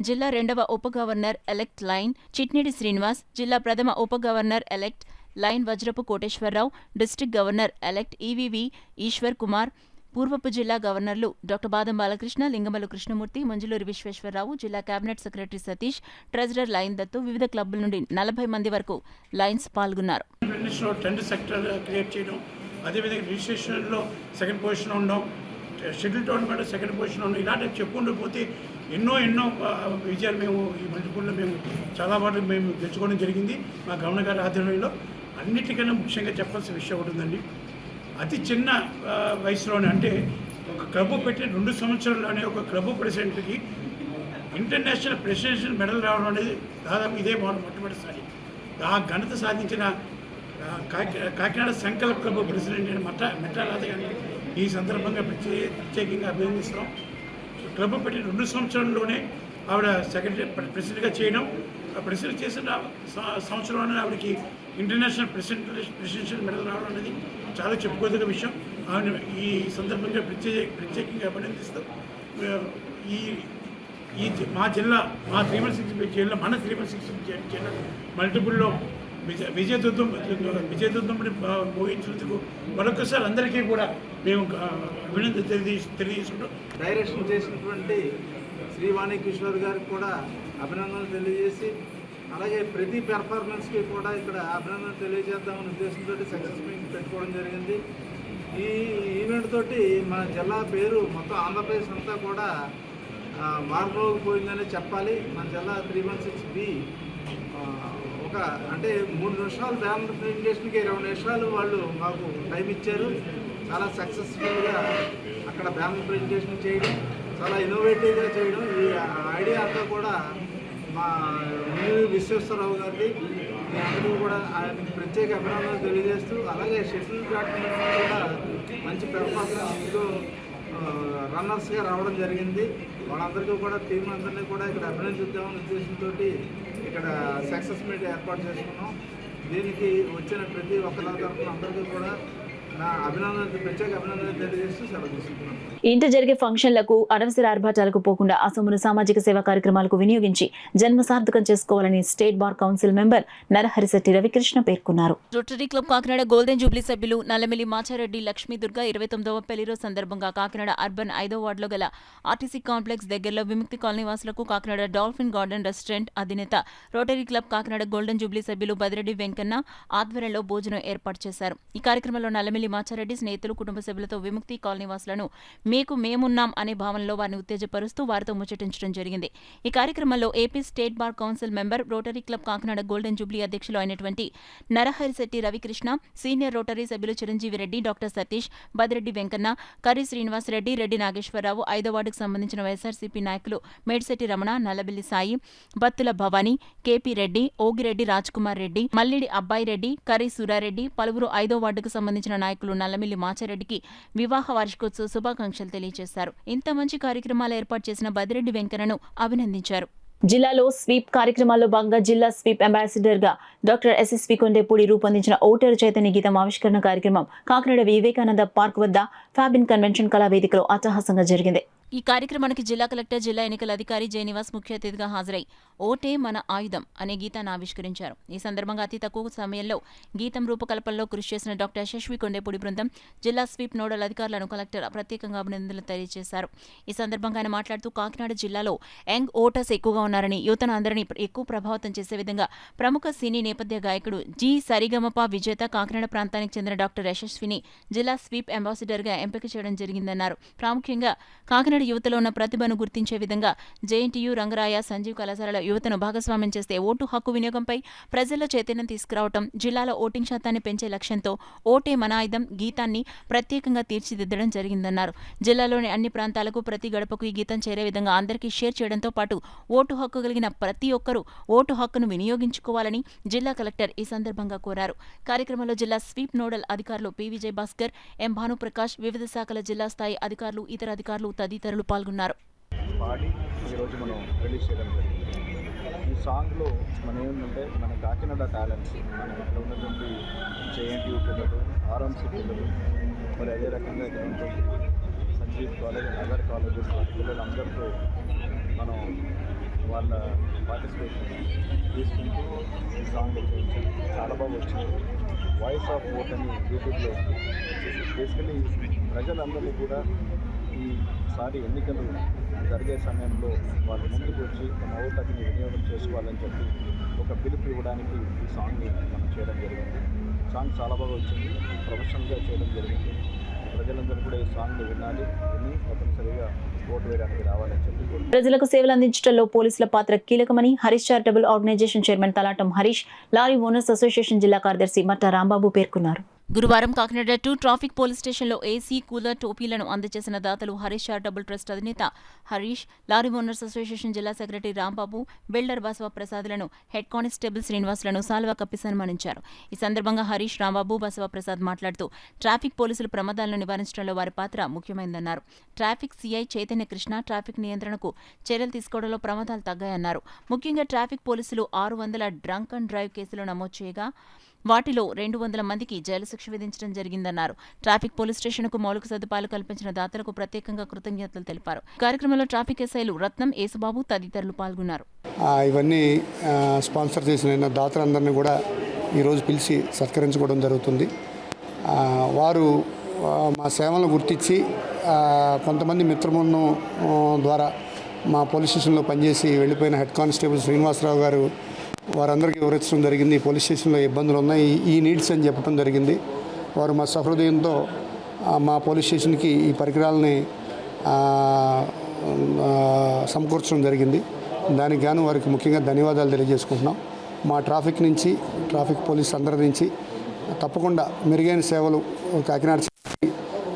జిల్లా 2వ ఉప governor elect lion Chitnidi Srinivas, జిల్లా ప్రథమ ఉప governor elect lion Vajrapu Koteswararao, district governor elect EVV Eswar Kumar, పూర్వపు జిల్లా గవర్నర్లు డాక్టర్ బాదం బాలకృష్ణ, లింగమల్లు కృష్ణమూర్తి, మంజులూరి విశ్వేశ్వరరావు, జిల్లా cabinet secretary Satish, treasurer line Dattu, వివిధ క్లబ్బుల నుండి 40 మంది వరకు లైన్స్ పాల్గొన్నారు. అదేవిధంగా రిజిస్ట్రేషన్లో సెకండ్ పొజిషన్ ఉండడం, షెడ్యూల్ టోర్నమెంట్ సెకండ్ పొజిషన్ ఉండడం, ఇలాంటి చెప్పుకుంటూ పోతే ఎన్నో విజయాలు మేము ఈ మల్టిపుల్లో మేము చాలా వాటికి మేము గెలుచుకోవడం జరిగింది. మా గవర్నర్ గారి ఆధ్వర్యంలో అన్నిటికన్నా ముఖ్యంగా చెప్పాల్సిన విషయం ఒకటి ఉందండి. అతి చిన్న వయసులోనే, అంటే ఒక క్లబ్ పెట్టిన 2 సంవత్సరాల్లోనే ఒక క్లబ్ ప్రెసిడెంట్కి ఇంటర్నేషనల్ ప్రెసిడెన్షియల్ మెడల్ రావడం అనేది దాదాపు ఇదే మొట్టమొదటిసారి. ఆ ఘనత సాధించిన కాకినాడ సంకల్ప క్లబ్ ప్రెసిడెంట్ అయిన మెట్టా రాధ గారిని ఈ సందర్భంగా ప్రత్యేకంగా అభినందిస్తున్నాం. క్లబ్ పెట్టిన 2 సంవత్సరాల్లోనే ఆవిడ సెక్రటరీ ప్రెసిడెంట్గా చేయడం, ప్రెసిడెంట్ చేసిన సంవత్సరంలోనే ఆవిడకి ఇంటర్నేషనల్ ప్రెసిడెన్షియల్ మెడల్ రావడం అనేది చాలా చెప్పుకోదగ్గ విషయం. ఆవిడ ఈ సందర్భంగా ప్రత్యేకంగా అభినందిస్తూ ఈ మా జిల్లా, మా 316 జిల్లా, మన 316 జిల్లా మల్టిపుల్లో విజయదుందుని మోగించినందుకు మరొకసారి అందరికీ కూడా మేము అభినందన తెలియజేసుకుంటాం. డైరెక్షన్ చేసినటువంటి శ్రీవాణి కిషోర్ గారికి కూడా అభినందనలు తెలియజేసి, అలాగే ప్రతి పెర్ఫార్మెన్స్కి కూడా ఇక్కడ అభినందనలు తెలియజేద్దామనే ఉద్దేశంతో సక్సెస్ మీట్ పెట్టుకోవడం జరిగింది. ఈ ఈవెంట్ తోటి మన జిల్లా పేరు మొత్తం ఆంధ్రప్రదేశ్ అంతా కూడా మారుమోగిపోయిందని చెప్పాలి. మన జిల్లా 316B ఒక అంటే 3 నిమిషాలు బ్యానర్ ప్రెజెంటేషన్కి 20 నిమిషాలు వాళ్ళు మాకు టైం ఇచ్చారు. చాలా సక్సెస్ఫుల్గా అక్కడ బ్యానర్ ప్రెజెంటేషన్ చేయడం, చాలా ఇన్నోవేటివ్గా చేయడం, ఈ ఐడియా అంతా కూడా మా విశ్వేశ్వరరావు గారిది. అందరూ కూడా ఆయనకి ప్రత్యేక అభినందనలు తెలియజేస్తూ, అలాగే షటిల్ బ్యాడ్మింటన్ కూడా మంచి పెర్ఫార్మెన్స్తో రన్నర్స్గా రావడం జరిగింది. వాళ్ళందరికీ కూడా టీం అందరినీ కూడా ఇక్కడ అభినందిద్దామనే ఉద్దేశంతో ఇక్కడ సక్సెస్ మీట్ ఏర్పాటు చేసుకున్నాం. దీనికి వచ్చిన ప్రతి ఒక్కరి తరఫున అందరికీ కూడా నా అభినందన ప్రత్యేక అభినందనలు తెలియజేస్తూ సెలవు తీసుకుంటున్నాను. ఇంట జరిగే ఫంక్షన్లకు అనవసర ఆర్భాటాలకు పోకుండా ఆ సొమ్మును సామాజిక సేవా కార్యక్రమాలకు వినియోగించి జన్మ సార్థకం చేసుకోవాలని state bar council member Naraharisetti Ravikrishna పేర్కొన్నారు. Rotary club Kakinada golden jubilee సభ్యులు నల్లమిల్లి మాచారెడ్డి లక్ష్మీ దుర్గా 29వ పెళ్లిరోజు సందర్భంగా కాకినాడ అర్బన్ 5వ వార్డులో గల ఆర్టీసీ కాంప్లెక్స్ దగ్గరలో విముక్తి కాలనీ వాసులకు కాకినాడ డాల్ఫిన్ గార్డెన్ రెస్టారెంట్ అధినేత rotary club Kakinada golden jubilee సభ్యులు బదిరెడ్డి వెంకన్న ఆధ్వర్యంలో భోజనం ఏర్పాటు చేశారు. ఈ కార్యక్రమంలో నల్లమిల్లి మాచారెడ్డి స్నేహితులు కుటుంబ సభ్యులతో విముక్తి కాలనీ వాసులను మీకు మేమున్నాం అనే భావనలో వారిని ఉత్తేజపరుస్తూ వారితో ముచ్చటించడం జరిగింది. ఈ కార్యక్రమంలో AP state bar council member rotary club Kakinada golden Jubilee అధ్యక్షులు అయినటువంటి నరహరిశెట్టి రవికృష్ణ, సీనియర్ రోటరీ సభ్యులు చిరంజీవి రెడ్డి, డాక్టర్ సతీష్, బదిరెడ్డి వెంకన్న, కర్రీ శ్రీనివాసరెడ్డి, రెడ్డి నాగేశ్వరరావు, 5వ వార్డుకు సంబంధించిన వైఎస్ఆర్సీపీ నాయకులు మేడిశెట్టి రమణ, నల్లబెల్లి సాయి, బత్తుల భవానీ, కేపీ రెడ్డి, ఓగిరెడ్డి రాజ్కుమార్ రెడ్డి, మల్లిడి అబ్బాయి రెడ్డి, కర్రీ సూరారెడ్డి, పలువురు 5వ వార్డుకు సంబంధించిన నాయకులు నల్లమిల్లి మాచారెడ్డికి వివాహ వార్షికోత్సవ శుభాకాంక్షలు తెలియజేశారు. ఇంత మంచి కార్యక్రమాలు ఏర్పాటు చేసిన బదిరెడ్డి వెంకన్నను అభినందించారు. జిల్లాలో స్వీప్ కార్యక్రమాల్లో భాగంగా జిల్లా స్వీప్ అంబాసిడర్ గా డాక్టర్ ఎస్ఎస్వి కొండేపూడి రూపొందించిన ఓటరు చైతన్య గీతం ఆవిష్కరణ కార్యక్రమం కాకినాడ వివేకానంద పార్క్ వద్ద ఫ్యాబిన్ కన్వెన్షన్ కళావేదికలో అట్టహాసంగా జరిగింది. ఈ కార్యక్రమానికి జిల్లా కలెక్టర్, జిల్లా ఎన్నికల అధికారి జయనివాస్ ముఖ్య అతిథిగా హాజరై ఓటే మన ఆయుధం అనే గీతాన్ని ఆవిష్కరించారు. ఈ సందర్భంగా అతి తక్కువ సమయంలో గీతం రూపకల్పనలో కృషి చేసిన డాక్టర్ యశస్వి కొండేపూడి బృందం, జిల్లా స్వీప్ నోడల్ అధికారులను కలెక్టర్ ప్రత్యేకంగా అభినందనలు తెలియజేశారు. ఈ సందర్భంగా ఆయన మాట్లాడుతూ కాకినాడ జిల్లాలో యంగ్ ఓటర్స్ ఎక్కువగా ఉన్నారని, యువతను అందరినీ ఎక్కువ ప్రభావితం చేసే విధంగా ప్రముఖ సినీ నేపథ్య గాయకుడు జి సరిగమప విజేత కాకినాడ ప్రాంతానికి చెందిన డాక్టర్ యశస్విని జిల్లా స్వీప్ అంబాసిడర్గా ఎంపిక చేయడం జరిగిందన్నారు. ప్రాముఖ్యంగా కాకినాడ యువతలో ఉన్న ప్రతిభను గుర్తించే విధంగా జేఎన్టీయూ, రంగరాయ, సంజీవ్ కళాశాలల యువతను భాగస్వామ్యం చేస్తే ఓటు హక్కు వినియోగంపై ప్రజల్లో చైతన్యం తీసుకురావడం, జిల్లాలో ఓటింగ్ శాతాన్ని పెంచే లక్ష్యంతో ఓటే మన ఆయుధం గీతాన్ని ప్రత్యేకంగా తీర్చిదిద్దడం జరిగిందన్నారు. జిల్లాలోని అన్ని ప్రాంతాలకు ప్రతి గడపకు ఈ గీతం చేరే విధంగా అందరికీ షేర్ చేయడంతో పాటు ఓటు హక్కు కలిగిన ప్రతి ఒక్కరూ ఓటు హక్కును వినియోగించుకోవాలని జిల్లా కలెక్టర్ ఈ సందర్భంగా కోరారు. కార్యక్రమంలో జిల్లా స్వీప్ నోడల్ అధికారులు పి విజయ్ భాస్కర్, ఎం భానుప్రకాష్, వివిధ శాఖల జిల్లా స్థాయి అధికారులు, ఇతర అధికారులు తదితరులు పాల్గొన్నారు. పాడి ఈరోజు మనం రిలీజ్ చేయడం జరిగింది. ఈ సాంగ్లో మనం ఏంటంటే మన కాకినాడ టాలెంట్స్, మన ఇక్కడ ఉన్నటువంటి జేఎన్టీయూ పిల్లలు, ఆర్ఎంసీ పిల్లలు, మరి అదే రకంగా ఇక్కడ ఉన్నటువంటి సంజీవ్ కాలేజ్, అదర్ కాలేజెస్ పిల్లలందరితో మనం వాళ్ళ పార్టిసిపేషన్ తీసుకుంటూ ఈ సాంగ్ చేయించాం. చాలా బాగా వచ్చింది. వాయిస్ ఆఫ్ ఓట్ అని యూట్యూబ్లో ఉంది. బేసికలీ ప్రజలందరినీ కూడా ఈసారి ఎన్నికలు జరిగే సమయంలో వాళ్ళు ముందుకు వచ్చి తమ ఓటుని వినియోగం చేసుకోవాలని చెప్పి ఒక పిలుపు ఇవ్వడానికి ఈ సాంగ్ని మనం చేయడం జరిగింది. సాంగ్ చాలా బాగా వచ్చింది. ప్రొఫెషనల్గా చేయడం జరిగింది. ప్రజలందరూ కూడా ఈ సాంగ్ని వినాలి, విని తప్పనిసరిగా ఓటు వేయడానికి రావాలని చెప్పి ప్రజలకు సేవలు అందించడంలో పోలీసుల పాత్ర కీలకమని Harish charitable organisation chairman Talatam Harish, lorry owners association జిల్లా కార్యదర్శి మట్ట రాంబాబు పేర్కొన్నారు. గురువారం కాకినాడ 2 ట్రాఫిక్ పోలీస్ స్టేషన్లో ఏసీ, కూలర్, టోపీలను అందజేసిన దాతలు హరీష్ చారిటబుల్ ట్రస్ట్ అధినేత హరీష్, లారీ ఓనర్స్ అసోసియేషన్ జిల్లా సెక్రటరీ రాంబాబు, బిల్డర్ బసవ ప్రసాద్లను, హెడ్ కానిస్టేబుల్ శ్రీనివాసులను సాల్వా కప్పి సన్మానించారు. ఈ సందర్భంగా హరీష్, రాంబాబు, బసవ ప్రసాద్ మాట్లాడుతూ ట్రాఫిక్ పోలీసులు ప్రమాదాలను నివారించడంలో వారి పాత్ర ముఖ్యమైందన్నారు. Traffic CI Chaitanya Krishna traffic నియంత్రణకు చర్యలు తీసుకోవడంలో ప్రమాదాలు తగ్గాయన్నారు. ముఖ్యంగా ట్రాఫిక్ పోలీసులు 600 డ్రంక్ అండ్ డ్రైవ్ కేసులు నమోదు చేయగా వాటిలో 200 మందికి జైలు శిక్ష విధించడం జరిగిందన్నారు. ట్రాఫిక్ పోలీస్ స్టేషన్కు మౌలిక సదుపాయాలు కల్పించిన దాతలకు ప్రత్యేకంగా కృతజ్ఞతలు తెలిపారు. కార్యక్రమంలో ట్రాఫిక్ ఎస్ఐలు రత్నం, యేసుబాబు తదితరులు పాల్గొన్నారు. ఇవన్నీ స్పాన్సర్ చేసిన దాతలందరినీ కూడా ఈరోజు పిలిచి సత్కరించుకోవడం జరుగుతుంది. వారు మా సేవలను గుర్తించి కొంతమంది మిత్రబృందం ద్వారా మా పోలీస్ స్టేషన్లో పనిచేసి వెళ్ళిపోయిన హెడ్ కానిస్టేబుల్ శ్రీనివాసరావు గారు వారందరికీ వివరించడం జరిగింది. ఈ పోలీస్ స్టేషన్లో ఇబ్బందులు ఉన్నాయి, ఈ నీడ్స్ అని చెప్పడం జరిగింది. వారు మా సహృదయంతో మా పోలీస్ స్టేషన్కి ఈ పరికరాలని సమకూర్చడం జరిగింది. దానికి గాను వారికి ముఖ్యంగా ధన్యవాదాలు తెలియజేసుకుంటున్నాం. మా ట్రాఫిక్ నుంచి, ట్రాఫిక్ పోలీస్ అందరి నుంచి తప్పకుండా మెరుగైన సేవలు కాకినాడ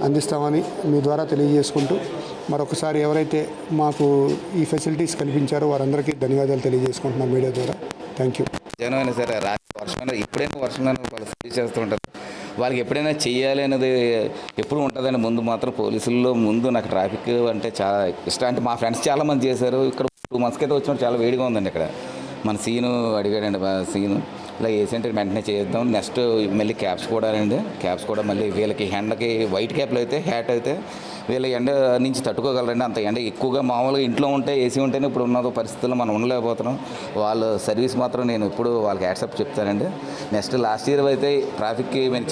అందిస్తామని మీ ద్వారా తెలియజేసుకుంటూ మరొకసారి ఎవరైతే మాకు ఈ ఫెసిలిటీస్ కల్పించారో వారందరికీ ధన్యవాదాలు తెలియజేసుకుంటున్నాం మీడియా ద్వారా. Thank you. జనమైనా సరే వర్షమైనా ఎప్పుడైనా వర్షమైనా వాళ్ళు స్టే చేస్తూ ఉంటారు. వాళ్ళకి ఎప్పుడైనా చెయ్యాలి అనేది ఎప్పుడు ఉంటుందని ముందు మాత్రం పోలీసుల్లో ముందు నాకు ట్రాఫిక్ అంటే చాలా ఇష్టం. అంటే మా ఫ్రెండ్స్ చాలామంది చేశారు. ఇక్కడ 2 months అయితే వచ్చినప్పుడు చాలా వేడిగా ఉందండి. ఇక్కడ మన సీను అడిగాడండి, సీను ఇలా ఏసీ అంటే వెంటనే చేద్దాం. నెక్స్ట్ మళ్ళీ క్యాప్స్ కూడా అండి, క్యాప్స్ కూడా మళ్ళీ వీళ్ళకి ఎండకి వైట్ క్యాప్లు అయితే హ్యాట్ అయితే వీళ్ళ ఎండ నుంచి తట్టుకోగలరండి. అంత ఎండ ఎక్కువగా మామూలుగా ఇంట్లో ఉంటే ఏసీ ఉంటేనే ఇప్పుడు ఉన్న పరిస్థితుల్లో మనం ఉండలేకపోతున్నాం. వాళ్ళ సర్వీస్ మాత్రం నేను ఇప్పుడు వాళ్ళకి యాక్సెప్ట్ చెప్తానండి. నెక్స్ట్ లాస్ట్ ఇయర్ అయితే ట్రాఫిక్కి మేము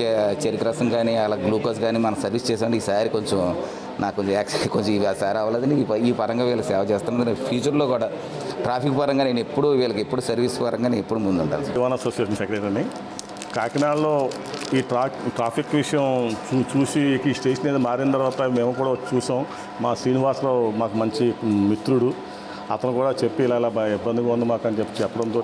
చెరుకు రసం కానీ అలా గ్లూకోజ్ కానీ మనం సర్వీస్ చేసామండి. ఈసారి కొంచెం నాకు కొంచెం యాక్చువల్లీ కొంచెం ఈసారి అవ్వలేదని ఈ పరంగా వీళ్ళకి సేవ చేస్తున్నాను. ఫ్యూచర్లో కూడా ట్రాఫిక్ పరంగా నేను ఎప్పుడు వీళ్ళకి ఎప్పుడు సర్వీస్ పరంగా నేను ఎప్పుడు ముందుంటాను. దివాన్ అసోసియేషన్ సెక్రటరీని. కాకినాడలో ఈ ట్రాఫిక్ విషయం చూసి ఈ స్టేషన్ ఏదో మారిన తర్వాత మేము కూడా చూసాం. మా శ్రీనివాసరావు మాకు మంచి మిత్రుడు, అతను కూడా చెప్పి ఇలా ఇబ్బందిగా ఉంది మాకు అని చెప్పడంతో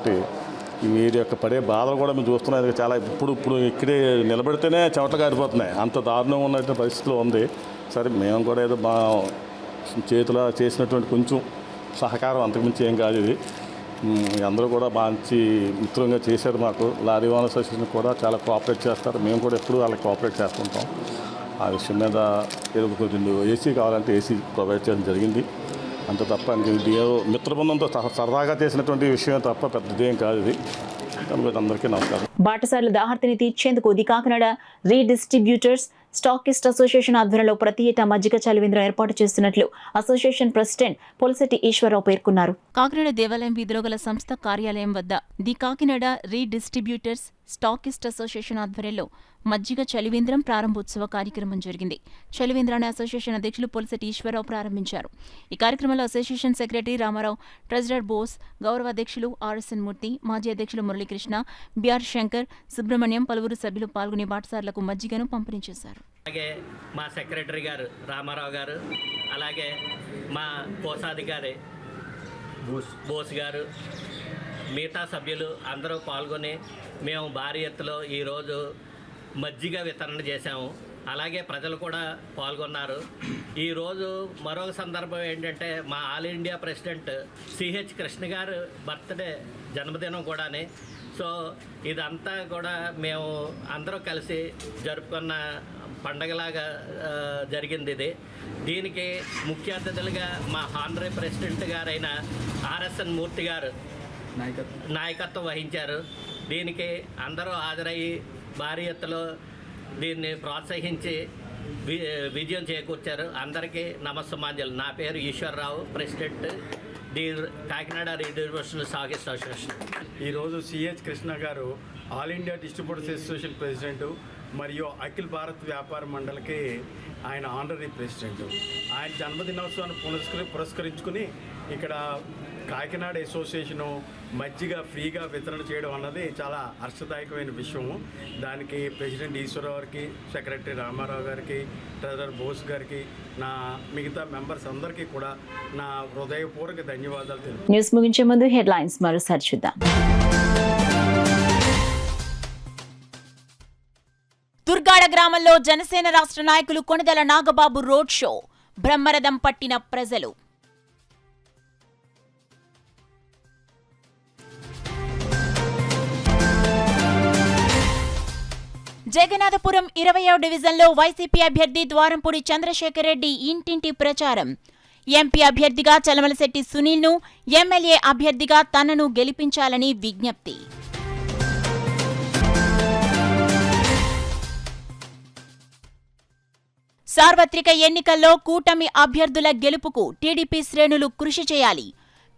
వీరి యొక్క పడే బాధలు కూడా మేము చూస్తున్నాం. చాలా ఇప్పుడు ఇక్కడే నిలబడితేనే చెమటలు కారిపోతున్నాయి, అంత దారుణంగా ఉన్నటువంటి పరిస్థితిలో ఉంది. సరే మేము కూడా ఏదో మా చేతిలో చేసినటువంటి కొంచెం సహకారం, అంతకుమించి ఏం కాదు. ఇది అందరూ కూడా మంచి మిత్రంగా చేశారు మాకు. లారీ ఓనర్ అసోసియేషన్ కూడా చాలా కోఆపరేట్ చేస్తారు, మేము కూడా ఎప్పుడు వాళ్ళకి కోఆపరేట్ చేస్తుంటాం. ఆ విషయం మీద ఏదో కొంచెం ఏసీ కావాలంటే ఏసీ ప్రొవైడ్ చేయడం జరిగింది. అంత తప్ప ఏదో మిత్రబృందంతో సరదాగా చేసినటువంటి విషయం తప్ప పెద్దదేం కాదు ఇది. అందరికీ నమస్కారం. బాటసార్ల దాహర్తిని తీర్చేందుకు ది కాకినాడ రీడిస్ట్రిబ్యూటర్స్ స్టాకిస్ట్ అసోసియేషన్ ఆధ్వర్యంలో ప్రతి ఏటా మజ్జిగ చలివేంద్రం ఏర్పాటు చేస్తున్నట్లు అసోసియేషన్ ప్రెసిడెంట్ పొలిశెట్టి ఈశ్వరరావు పేర్కొన్నారు. కాకినాడ దేవాలయం వీధిలో గల సంస్థ కార్యాలయం వద్ద ది కాకినాడ రీడిస్ట్రిబ్యూటర్స్ స్టాకిస్ట్ అసోసియేషన్ ఆధ్వర్యంలో మజ్జిగ చలివేంద్రం ప్రారంభోత్సవ కార్యక్రమం జరిగింది. చలివేంద్రాన్ని అసోసియేషన్ అధ్యక్షులు పొలిశెట్టి ఈశ్వరరావు ప్రారంభించారు. ఈ కార్యక్రమంలో association secretary Ramarao, treasurer Bose, గౌరవ అధ్యక్షులు ఆర్ఎస్ఎన్ మూర్తి, మాజీ అధ్యక్షులు మురళీకృష్ణ, బిఆర్ శంకర్, సుబ్రహ్మణ్యం, పలువురు సభ్యులు పాల్గొని బాటసార్లకు మజ్జిగను పంపిణీ చేశారు. అలాగే మా సెక్రటరీ గారు రామారావు గారు, అలాగే మా కోశాధికారి బోస్ గారు, మిగతా సభ్యులు అందరూ పాల్గొని మేము భారీ ఎత్తులో ఈరోజు మజ్జిగ వితరణ చేశాము. అలాగే ప్రజలు కూడా పాల్గొన్నారు. ఈరోజు మరొక సందర్భం ఏంటంటే మా all India president CH Krishna గారు బర్త్డే జన్మదినం కూడానే. సో ఇదంతా కూడా మేము అందరూ కలిసి జరుపుకున్న పండగలాగా జరిగింది ఇది. దీనికి ముఖ్య అతిథులుగా మా హానరీ ప్రెసిడెంట్ గారైన ఆర్ఎస్ఎన్ మూర్తి గారు నాయకత్వం వహించారు. దీనికి అందరూ హాజరయ్యి భారీ ఎత్తులో దీన్ని ప్రోత్సహించి విజయం చేకూర్చారు. అందరికీ నమస్సుమాంజలు. నా పేరు Eswararao, president Kakinada redistribution stockist association. ఈరోజు సిహెచ్ కృష్ణ గారు all India distributors association president మరియు అఖిల్ భారత్ వ్యాపార మండలికి ఆయన ఆనరీ ప్రెసిడెంట్. ఆయన జన్మదినోత్సవాన్ని పురస్కరించుకుని ఇక్కడ కాకినాడ అసోసియేషను మజ్జిగ ఫ్రీగా వితరణ చేయడం అన్నది చాలా హర్షదాయకమైన విషయము. దానికి ప్రెసిడెంట్ ఈశ్వరరావు గారికి, సెక్రటరీ రామారావు గారికి, ట్రెజరర్ బోస్ గారికి, నా మిగతా మెంబర్స్ అందరికీ కూడా నా హృదయపూర్వక ధన్యవాదాలు తెలుపు. న్యూస్ ముగించే ముందు హెడ్లైన్స్ మరోసారి చూద్దాం. దుర్గాడ గ్రామంలో జనసేన రాష్ట్ర నాయకులు కొణిదెల నాగబాబు రోడ్ షో, బ్రహ్మరథం పట్టిన ప్రజలు. జగన్నాథపురం 20వ డివిజన్లో వైసీపీ అభ్యర్థి ద్వారంపూడి చంద్రశేఖర్ రెడ్డి ఇంటింటి ప్రచారం. ఎంపీ అభ్యర్థిగా చలమలశెట్టి సునీల్ను, ఎమ్మెల్యే అభ్యర్థిగా తనను గెలిపించాలని విజ్ఞప్తి. సార్వత్రిక ఎన్నికల్లో కూటమి అభ్యర్థుల గెలుపుకు టీడీపీ శ్రేణులు కృషి చేయాలి.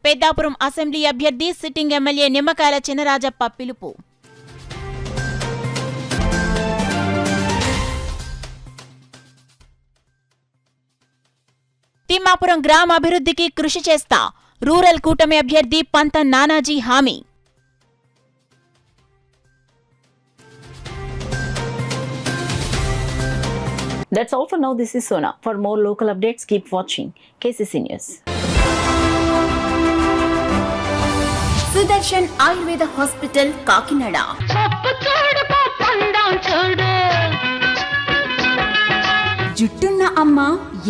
పెద్దాపురం అసెంబ్లీ అభ్యర్థి సిట్టింగ్ ఎమ్మెల్యే నిమ్మకాయల చినరాజప్ప పిలుపు. తిమ్మాపురం గ్రామాభివృద్ధికి కృషి చేస్తా, రూరల్ కూటమి అభ్యర్థి పంత నానాజీ హామీ. That's all for now. This is Sona. For more local updates, keep watching KCC News. Sudarshan Ayurveda hospital Kakinada. జుట్టున్న అమ్మ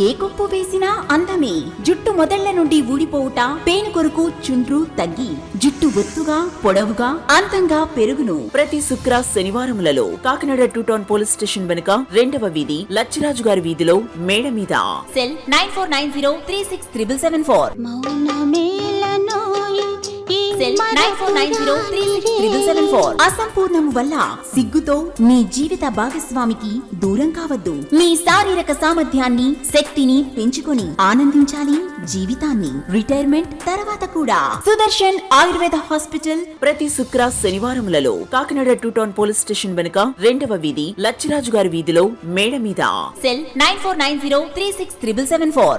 ఏ కొప్పు వేసినా అందమే. జుట్టు మొదళ్ల నుండి ఊడిపోవుట, పేను కొరకు చుండ్రు తగ్గి జుట్టు ఒత్తుగా పొడవుగా అందంగా పెరుగును. ప్రతి శుక్ర శనివారములలో కాకినాడ 2 టౌన్ పోలీస్ స్టేషన్ వెనుక 2వ వీధి లచ్చిరాజు గారి వీధిలో మేడ మీద. సెల్ 9490367774. సెల్ 9490367774. అసంపూర్ణము వల్ల సిగ్గుతో మీ జీవిత భాగస్వామికి దూరం కావద్దు. మీ శారీరక సామర్థ్యాన్ని శక్తిని పెంచుకొని ఆనందించాలి జీవితాన్ని. రిటైర్మెంట్ తర్వాత కూడా. సుదర్శన్ ఆయుర్వేద హాస్పిటల్ ప్రతి శుక్ర శనివారములలో కాకినాడ 2 టౌన్ పోలీస్ స్టేషన్ వెనుక 2వ వీధి లచ్చిరాజు గారి వీధిలో మేడ మీద. సెల్ 9490367774.